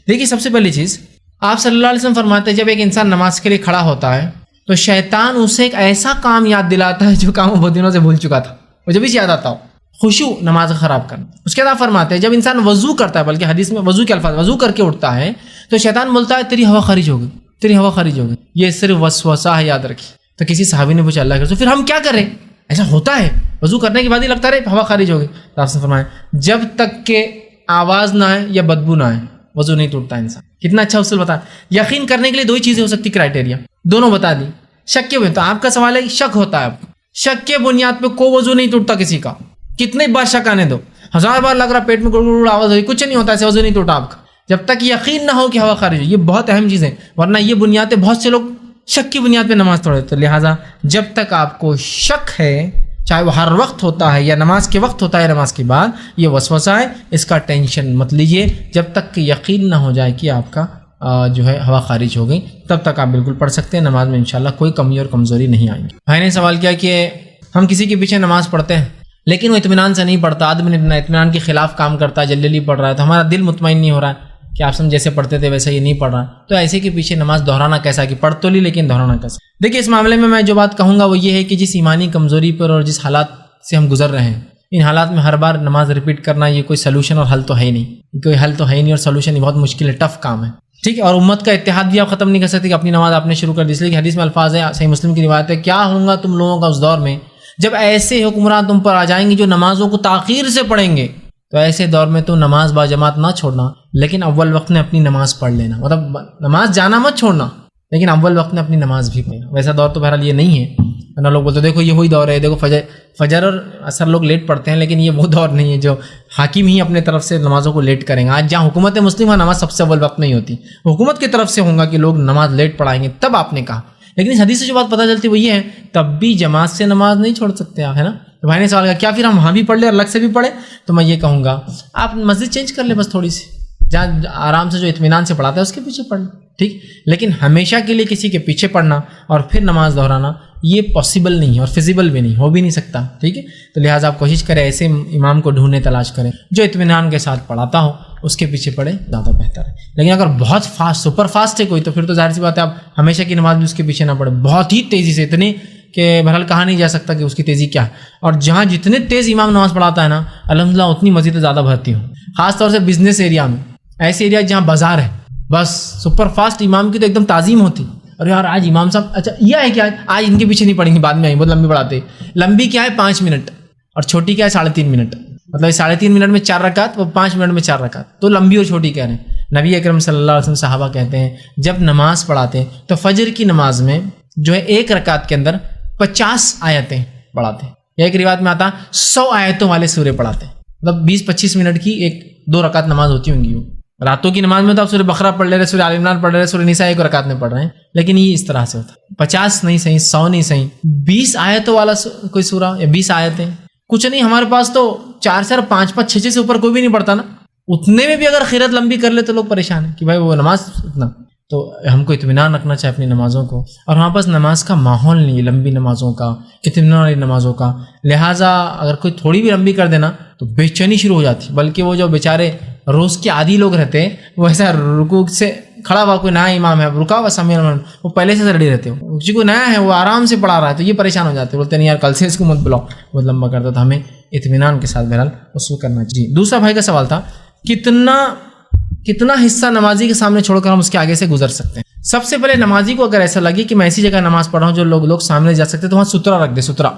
دیکھیے سب سے پہلی چیز آپ صلی اللہ علیہ وسلم فرماتے ہیں جب ایک انسان نماز کے لیے کھڑا ہوتا ہے تو شیطان اسے ایک ایسا کام یاد دلاتا ہے جو کام وہ بہت دنوں سے بھول چکا تھا، وہ جب بھی یاد آتا ہو، خشوع نماز خراب کرنا۔ اس کے بعد فرماتے ہیں جب انسان وضو کرتا ہے، بلکہ حدیث میں وضو کے الفاظ، وضو کر کے اٹھتا ہے تو شیطان بولتا ہے تیری ہوا خارج ہوگی، تیری ہوا خارج ہوگی، یہ صرف وسوسہ ہے، یاد رکھی۔ تو کسی صحابی نے پوچھا اللہ کے رسول پھر ہم کیا کریں، ایسا ہوتا ہے وضو کرنے کے بعد ہی لگتا رہے ہوا خارج ہوگی؟ تو آپ نے فرمایا جب تک کہ آواز نہ آئے یا بدبو نہ آئے وضو نہیں ٹوٹتا انسان۔ کتنا اچھا اصول بتا۔ یقین کرنے کے لیے دو ہی چیزیں ہو سکتی، کرائٹیریا دونوں بتا دی۔ شک کے تو آپ کا سوال ہے کہ شک ہوتا ہے، شک کے بنیاد پہ کوئی وضو نہیں ٹوٹتا کسی کا، کتنے بار شک آنے دو، 1000 بار لگ رہا پیٹ میں گڑگڑ آواز ہوئی، کچھ نہیں ہوتا، ایسے وضو نہیں ٹوٹا آپ کا، جب تک یقین نہ ہو کہ ہوا خارج ہو۔ یہ بہت اہم چیز ہے، ورنہ یہ بنیادیں بہت سے لوگ شک کی بنیاد پہ نماز توڑ دیتے۔ لہٰذا جب تک آپ کو شک ہے، چاہے وہ ہر وقت ہوتا ہے یا نماز کے وقت ہوتا ہے، نماز کے بعد، یہ وسوسہ ہے، اس کا ٹینشن مت لیجیے۔ جب تک کہ یقین نہ ہو جائے کہ آپ کا جو ہے ہوا خارج ہو گئی، تب تک آپ بالکل پڑھ سکتے ہیں، نماز میں انشاءاللہ کوئی کمی اور کمزوری نہیں آئیں گی۔ بھائی نے سوال کیا کہ ہم کسی کے پیچھے نماز پڑھتے ہیں لیکن وہ اطمینان سے نہیں پڑھتا، آدمی اطمینان کے خلاف کام کرتا ہے، جلدی پڑھ رہا ہے، تو ہمارا دل مطمئن نہیں ہو رہا ہے کہ آپ جیسے پڑھتے تھے ویسے یہ نہیں پڑھ رہا، تو ایسے کے پیچھے نماز دہرانا کیسا، کہ پڑھ تو لی لیکن دہرانا کیسا؟ دیکھیے اس معاملے میں جو بات کہوں گا وہ یہ ہے کہ جس ایمانی کمزوری پر اور جس حالات سے ہم گزر رہے ہیں، ان حالات میں ہر بار نماز ریپیٹ کرنا یہ کوئی سلوشن اور حل تو ہے ہی نہیں، کوئی حل تو ہے ہی نہیں، اور سلوشن یہ بہت مشکل ہے، ٹف کام ہے، ٹھیک ہے۔ اور امت کا اتحاد بھی آپ ختم نہیں کر سکتے کہ اپنی نماز آپ نے شروع کر دی، اس لیے کہ حدیث میں الفاظ ہے، صحیح مسلم کی روایت ہے، کیا ہوگا تم لوگوں کا اس دور میں جب ایسے حکمران تم پر آ جائیں گے جو نمازوں کو تاخیر سے پڑھیں گے، تو ایسے دور میں تو نماز با جماعت نہ چھوڑنا، لیکن اول وقت میں اپنی نماز پڑھ لینا، مطلب نماز جانا مت چھوڑنا لیکن اول وقت میں اپنی نماز بھی پڑھنا۔ ویسا دور تو بہرحال یہ نہیں ہے، ورنہ لوگ بولتے دیکھو یہ وہی دور ہے، دیکھو فجر اور عصر لوگ لیٹ پڑھتے ہیں، لیکن یہ وہ دور نہیں ہے جو حاکم ہی اپنے طرف سے نمازوں کو لیٹ کریں گے۔ آج جہاں حکومت مسلم ہے نماز سب سے اول وقت میں ہی ہوتی، حکومت کی طرف سے ہوگا کہ لوگ نماز لیٹ پڑھائیں گے، تب آپ نے کہا۔ لیکن اس حدیث سے جو بات پتہ چلتی وہ یہ ہے تب بھی جماعت سے نماز نہیں چھوڑ سکتے آپ، ہے نا۔ تو بھائی نے سوال کیا پھر ہم وہاں بھی پڑھ لیں اور الگ سے بھی پڑھیں؟ تو میں یہ کہوں گا آپ مسجد چینج کر لیں، بس تھوڑی سی، جہاں آرام سے جو اطمینان سے پڑھاتا ہے اس کے پیچھے پڑھ لیں، ٹھیک۔ لیکن ہمیشہ کے لیے کسی کے پیچھے پڑھنا اور پھر نماز دہرانا یہ پاسبل نہیں ہے اور فیزیبل بھی نہیں، ہو بھی نہیں سکتا، ٹھیک ہے۔ تو لہٰذا آپ کوشش کریں ایسے امام کو ڈھونڈنے تلاش کریں جو اطمینان کے ساتھ پڑھاتا ہو، اس کے پیچھے پڑھے زیادہ بہتر ہے۔ لیکن اگر بہت فاسٹ سپر فاسٹ ہے کوئی تو پھر تو ظاہر سی بات ہے آپ ہمیشہ کی نماز بھی اس کے پیچھے نہ پڑھے، بہت ہی تیزی سے، اتنی کہ بہرحال کہا نہیں جا سکتا کہ اس کی تیزی کیا ہے۔ اور جہاں جتنے تیز امام نماز پڑھاتا ہے نا الحمدللہ اتنی مزید زیادہ بھرتی ہوں، خاص طور سے بزنس ایریا میں، ایسے ایریا جہاں بازار ہے، بس سپر فاسٹ امام کی تو ایک دم تعظیم ہوتی۔ اور یار آج امام صاحب اچھا یہ ہے کہ آج ان کے پیچھے نہیں پڑھیں گے، بعد میں آئیں، بہت لمبی پڑھاتے، لمبی کیا ہے 5 منٹ اور چھوٹی کیا ہے 3.5 منٹ، مطلب 3.5 منٹ میں 4 رکعت، وہ 5 منٹ میں 4 رکعت، تو لمبی اور چھوٹی کہہ رہے ہیں۔ نبی اکرم صلی اللہ علیہ وسلم صحابہ کہتے ہیں جب نماز پڑھاتے ہیں تو فجر کی نماز میں جو ہے ایک رکعت کے اندر 50 آیتیں پڑھاتے ہیں، ایک روایت میں آتا 100 آیتوں والے سورے پڑھاتے ہیں، مطلب 20-25 منٹ کی 2 رکعت نماز ہوتی ہوں گی۔ راتوں کی نماز میں تو آپ سورہ بقرہ پڑھ لے رہے، سورہ آل عمران پڑھ رہے، سورہ نساء ایک رکعت میں پڑھ رہے ہیں، لیکن یہ اس طرح سے ہوتا ہے 50 نہیں صحیح، 100 نہیں صحیح، 20 آیتوں والا کوئی سورہ یا 20 آیتیں، کچھ نہیں، ہمارے پاس تو 4 سے 5, 6 سے اوپر کوئی بھی نہیں پڑھتا نا، اتنے میں بھی اگر خیرت لمبی کر لے تو لوگ پریشان ہیں کہ بھائی وہ نماز اتنا۔ تو ہم کو اطمینان رکھنا چاہیے اپنی نمازوں کو، اور ہمارے پاس نماز کا ماحول نہیں ہے لمبی نمازوں کا، اطمینان والی نمازوں کا، لہٰذا اگر کوئی تھوڑی بھی لمبی کر دینا تو بے چینی شروع ہو جاتی، بلکہ وہ جو بیچارے روز کے عادی لوگ رہتے ہیں وہ ایسا رکوع سے کھڑا ہوا، کوئی نیا امام ہے رکا ہوا سمیع وہ پہلے سے ریڈی رہتے ہو، کسی کو نیا ہے وہ آرام سے پڑھا رہا ہے تو یہ پریشان ہو جاتے ہیں، بولتے نہیں یار کل سے اس کو مت بلاؤ بہت لمبا کرتا، تو ہمیں اطمینان کے ساتھ بہرحال وصول کرنا چاہیے۔ جی دوسرا بھائی کا سوال تھا کتنا حصہ نمازی کے سامنے چھوڑ کر ہم اس کے آگے سے گزر سکتے ہیں؟ سب سے پہلے نمازی کو اگر ایسا لگے کہ میں ایسی جگہ نماز پڑھ رہا ہوں جو لوگ سامنے جا سکتے تو وہاں سترا رکھ دے، سترا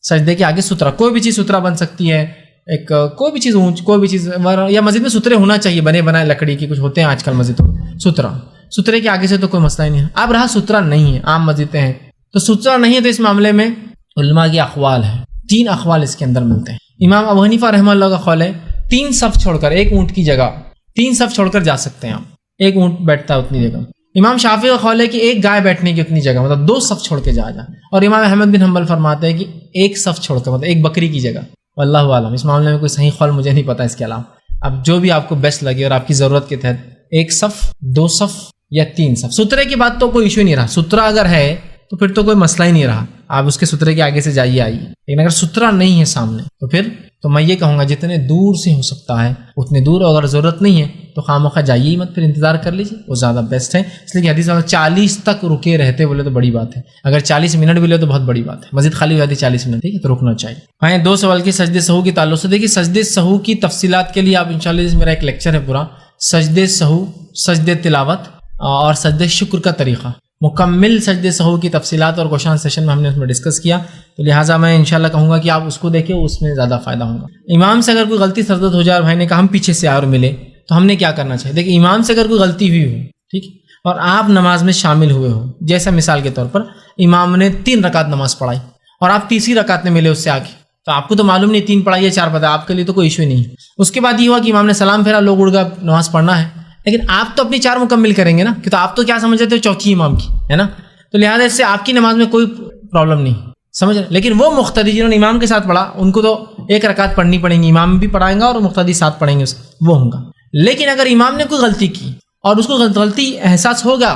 سجدے کے آگے سترا، کوئی بھی چیز سترا بن سکتی ہے، ایک کوئی بھی چیز اونچ، کوئی بھی چیز، یا مسجد میں سترے ہونا چاہیے، بنے بنائے لکڑی کے کچھ ہوتے ہیں آج کل مسجدوں میں، سترے کے آگے سے تو کوئی مسئلہ ہی نہیں ہے۔ اب رہا سترا نہیں ہے، عام مسجدیں ہیں تو سترا نہیں ہے، تو اس معاملے میں علماء کے اقوال ہیں، 3 اقوال اس کے اندر ملتے ہیں۔ امام ابو حنیفہ رحمہ اللہ کا قول ہے 3 صف چھوڑ کر، ایک اونٹ کی جگہ 3 صف چھوڑ کر جا سکتے ہیں آپ، ایک اونٹ بیٹھتا ہے اتنی جگہ۔ امام شافعی کا قول ہے کہ ایک گائے بیٹھنے کی اتنی جگہ، مطلب 2 صف چھوڑ کے جا، اور امام احمد بن حنبل فرماتے ہیں کہ ایک صف چھوڑ کر، مطلب ایک بکری کی جگہ۔ واللہ عالم، اس معاملے میں کوئی صحیح قول مجھے نہیں پتا اس کے علاوہ، اب جو بھی آپ کو بیسٹ لگے اور آپ کی ضرورت کے تحت، ایک صف، 2 صف یا 3 صف۔ سترے کی بات تو کوئی ایشو نہیں رہا، سترا اگر ہے تو پھر تو کوئی مسئلہ ہی نہیں رہا, آپ اس کے سترے کے آگے سے جائیے آئیے. لیکن اگر سترا نہیں ہے سامنے تو پھر تو میں یہ کہوں گا جتنے دور سے ہو سکتا ہے اتنے دور, اگر ضرورت نہیں ہے تو خامخواہ جائیے ہی مت, پھر انتظار کر لیجیے, وہ زیادہ بیسٹ ہے. اس لیے کہ حدیث میں 40 تک رکے رہتے بولے تو بڑی بات ہے, اگر 40 منٹ بھی لے تو بہت بڑی بات ہے. مسجد خالی ہو جاتی 40 منٹ, ٹھیک ہے, تو رکنا چاہیے. ہاں, 2 سوال کی سجدے سہو کی تعلق سے. دیکھیے سجدے سہو کی تفصیلات کے لیے آپ انشاءاللہ میرا ایک لیکچر ہے پورا, سجدے سہو, سجدے تلاوت اور سجدے شکر کا طریقہ, مکمل سجدے سہو کی تفصیلات اور کوشچن سیشن میں ہم نے اس میں ڈسکس کیا. تو لہٰذا میں انشاءاللہ کہوں گا کہ آپ اس کو دیکھیں, اس میں زیادہ فائدہ ہوگا. امام سے اگر کوئی غلطی سردت ہو جائے اور بھائی نے کہا ہم پیچھے سے آئے اور ملے, تو ہم نے کیا کرنا چاہیے؟ دیکھیں امام سے اگر کوئی غلطی ہوئی ہو, ٹھیک ہے, اور آپ نماز میں شامل ہوئے ہو, جیسا مثال کے طور پر امام نے 3 رکعت نماز پڑھائی اور آپ تیسری رکعت میں ملے اس سے آگے, تو آپ کو تو معلوم نہیں 3 پڑھائی یا 4 پڑھا, آپ کے لیے تو کوئی ایشو نہیں. اس کے بعد یہ ہوا کہ امام نے سلام پھیرا, لوگ اڑ گئے, نماز پڑھنا ہے, لیکن آپ تو اپنی 4 مکمل کریں گے نا, کہ تو آپ تو کیا سمجھ رہتے ہو چوتھی امام کی ہے نا, تو لہٰذا اس سے آپ کی نماز میں کوئی پرابلم نہیں, سمجھ رہے. لیکن وہ مقتدی جنہوں نے امام کے ساتھ پڑھا ان کو تو 1 رکعت پڑھنی پڑیں گی, امام بھی پڑھائیں گا اور مقتدی ساتھ پڑھیں گے, وہ ہوں گا. لیکن اگر امام نے کوئی غلطی کی اور اس کو غلطی احساس ہوگا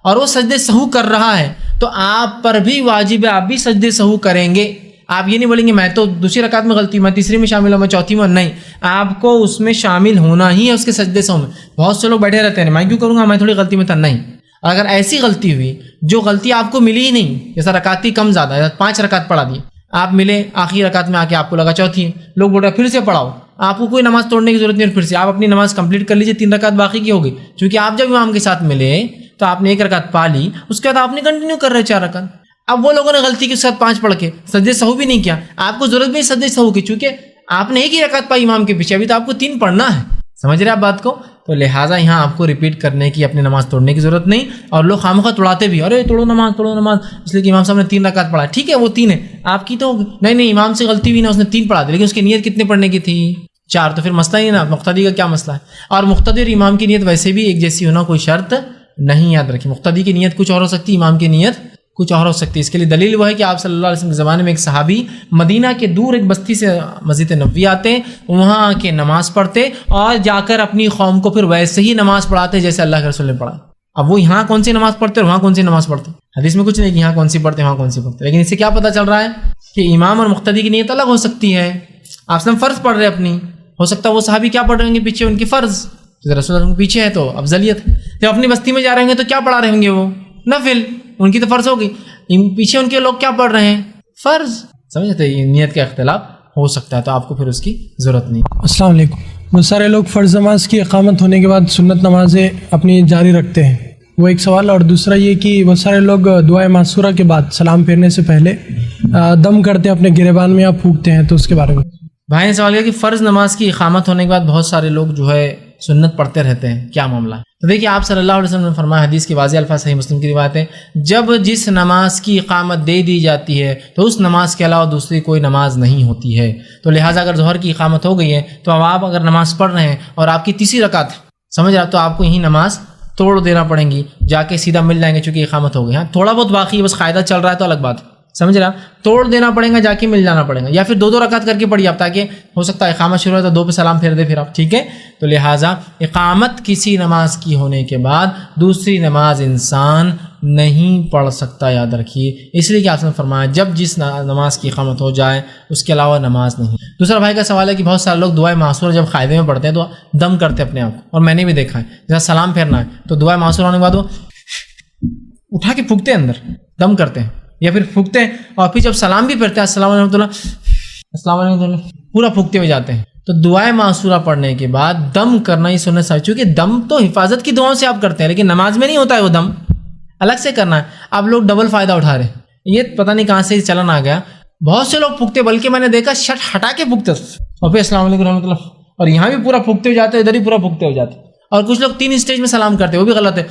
اور وہ سجدے سہو کر رہا ہے, تو آپ پر بھی واجب ہے, آپ بھی سجدے سہو کریں گے. آپ یہ نہیں بولیں گے میں تو دوسری رکعت میں غلطی, میں تیسری میں شامل ہوں, میں چوتھی میں نہیں. آپ کو اس میں شامل ہونا ہی ہے, اس کے سجدے سہو میں. بہت سے لوگ بیٹھے رہتے ہیں, میں کیوں کروں گا, میں تھوڑی غلطی میں تھا, نہیں. اگر ایسی غلطی ہوئی جو غلطی آپ کو ملی ہی نہیں, جیسا رکعتی کم زیادہ 5 رکعت پڑھا دی, آپ ملے آخری رکعت میں آ کے آپ کو لگا چوتھی ہے, لوگ بول رہے پھر سے پڑھاؤ, آپ کو کوئی نماز توڑنے کی ضرورت نہیں, پھر سے آپ اپنی نماز کنپلیٹ کر لیجیے, 3 رکعت باقی کی ہوگی. چونکہ آپ جب امام کے ساتھ ملے تو آپ نے 1 رکعت پا لی, اس کے بعد آپ نے کنٹینیو کر رہے 4 رکعت. اب وہ لوگوں نے غلطی کے ساتھ 5 پڑھ کے سجدے سہو بھی نہیں کیا, آپ کو ضرورت بھی سجدے سہو کی, چونکہ آپ نے 1 ہی رکعت پائی امام کے پیچھے, ابھی تو آپ کو 3 پڑھنا ہے. سمجھ رہے آپ بات کو؟ تو لہٰذا یہاں آپ کو ریپیٹ کرنے کی, اپنی نماز توڑنے کی ضرورت نہیں. اور لوگ خامخواہ توڑاتے بھی, ارے توڑو نماز توڑو نماز, اس لیے کہ امام صاحب نے 3 رکعت پڑھا, ٹھیک ہے وہ 3 ہے, آپ کی تو نہیں امام سے غلطی بھی نہ, اس نے 3 پڑھا دی, لیکن اس کی نیت کتنے پڑھنے کی تھی؟ 4. تو پھر مسئلہ ہی نا, مقتدی کا کیا مسئلہ ہے؟ اور مقتدی اور امام کی نیت ویسے بھی ایک جیسی ہونا کوئی شرط نہیں, یاد رکھیں. مقتدی کی نیت کچھ اور ہو سکتی, امام کی نیت کچھ اور ہو سکتی ہے. اس کے لیے دلیل وہ ہے کہ آپ صلی اللہ علیہ وسلم کے زمانے میں ایک صحابی مدینہ کے دور ایک بستی سے مسجد نبوی آتے, وہاں آ کے نماز پڑھتے اور جا کر اپنی قوم کو پھر ویسے ہی نماز پڑھاتے جیسے اللہ کے رسول نے پڑھا. اب وہ یہاں کون سی نماز پڑھتے اور وہاں کون سی نماز پڑھتے, حدیث میں کچھ نہیں کہ یہاں کون سی پڑھتے وہاں کون سی پڑھتے. لیکن اس سے کیا پتہ چل رہا ہے کہ امام اور مقتدی کی نیت الگ ہو سکتی ہے. آپ سب فرض پڑھ رہے اپنی, ہو سکتا ہے وہ صحابی کیا پڑھ رہے ہوں گے پیچھے, ان کی فرض, رسول اللہ کے پیچھے ہے تو افضلیت. جب اپنی بستی میں جا رہے ہوں گے تو کیا پڑھا رہے ہوں گے, وہ نفل, ان کی تو فرض ہوگی. پیچھے ان کے لوگ کیا پڑھ رہے ہیں, فرض. سمجھتے ہیں نیت کا اختلاف ہو سکتا ہے, تو آپ کو پھر اس کی ضرورت نہیں. السلام علیکم. بہت سارے لوگ فرض نماز کی اقامت ہونے کے بعد سنت نمازیں اپنی جاری رکھتے ہیں, وہ ایک سوال. اور دوسرا یہ کہ بہت سارے لوگ دعائے معصورہ کے بعد سلام پھیرنے سے پہلے دم کرتے ہیں اپنے گریبان میں یا پھونکتے ہیں, تو اس کے بارے میں. بھائی نے سوال کیا کہ فرض نماز کی اقامت ہونے کے بعد بہت سارے لوگ جو ہے سنت پڑھتے رہتے ہیں, کیا معاملہ ہے؟ تو دیکھیے آپ صلی اللہ علیہ وسلم نے فرمایا, حدیث کی واضح الفاظ صحیح مسلم کی روایت ہے, جب جس نماز کی اقامت دے دی جاتی ہے تو اس نماز کے علاوہ دوسری کوئی نماز نہیں ہوتی ہے. تو لہٰذا اگر ظہر کی اقامت ہو گئی ہے تو اب آپ اگر نماز پڑھ رہے ہیں اور آپ کی تیسری رکعت سمجھ رہا, تو آپ کو یہی نماز توڑ دینا پڑیں گی, جا کے سیدھا مل جائیں گے چونکہ اقامت ہو گئی. ہاں تھوڑا بہت باقی ہے, بس قاعدہ چل رہا ہے تو الگ بات, سمجھ رہا, توڑ دینا پڑے گا, جا کے مل جانا پڑے گا. یا پھر 2 رکعت کر کے پڑھیے آپ, تاکہ ہو سکتا ہے اقامت شروع ہے تو 2 پہ سلام پھیر دے پھر آپ, ٹھیک ہے. تو لہٰذا اقامت کسی نماز کی ہونے کے بعد دوسری نماز انسان نہیں پڑھ سکتا, یاد رکھیے. اس لیے کہ آپ نے فرمایا جب جس نماز کی اقامت ہو جائے اس کے علاوہ نماز نہیں. دوسرا بھائی کا سوال ہے کہ بہت سارے لوگ دعائے معصورہ جب قاعدے میں پڑھتے ہیں تو دم کرتے اپنے آپ کو, اور میں نے بھی دیکھا ہے جیسا سلام پھیرنا ہے تو دعائے معصورہ ہونے کے بعد وہ اٹھا کے پھونکتے ہیں, اندر دم کرتے ہیں یا پھر پھونکتے ہیں, اور پھر جب سلام بھی پھیرتے ہیں السلام علیکم السلام علیکم پورا پھونکتے ہوئے جاتے ہیں. تو دعائے معصورہ پڑھنے کے بعد دم کرنا ہی سنت ہے, چونکہ دم تو حفاظت کی دعاؤں سے آپ کرتے ہیں, لیکن نماز میں نہیں ہوتا ہے, وہ دم الگ سے کرنا ہے. اب لوگ ڈبل فائدہ اٹھا رہے ہیں, یہ پتہ نہیں کہاں سے چلن آ گیا. بہت سے لوگ پھونکتے, بلکہ میں نے دیکھا شرٹ ہٹا کے پھونکتے اور پھر السلام علیکم رحمۃ اللہ, اور یہاں بھی پورا پھونکتے ہو جاتے, ادھر ہی پورا پھونکتے ہو جاتے. اور کچھ لوگ 3 اسٹیج میں سلام کرتے ہیں, وہ بھی غلط ہے.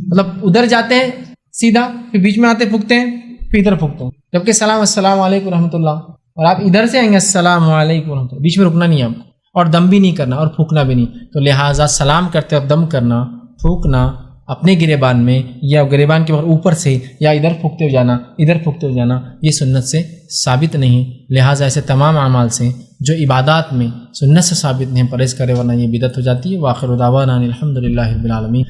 مطلب ادھر جاتے ہیں سیدھا, پھر بیچ میں آتے پھونکتے ہیں, پھر ادھر پھونکتے ہیں, جبکہ سلام السلام علیکم رحمۃ اللہ, اور آپ ادھر سے آئیں گے السلام علیکم رحمۃ اللہ, بیچ میں رکنا نہیں ہے آپ کو, اور دم بھی نہیں کرنا اور پھونکنا بھی نہیں. تو لہٰذا سلام کرتے وقت دم کرنا, پھونکنا اپنے گریبان میں یا گریبان کے اوپر سے, یا ادھر پھونکتے ہو جانا ادھر پھونکتے ہو جانا, یہ سنت سے ثابت نہیں. لہٰذا ایسے تمام اعمال سے جو عبادات میں سنت سے ثابت نہیں, پرہیز کرے ورنہ یہ بدعت ہو جاتی ہے. وآخر دعوانا الحمد للہ رب العالمین.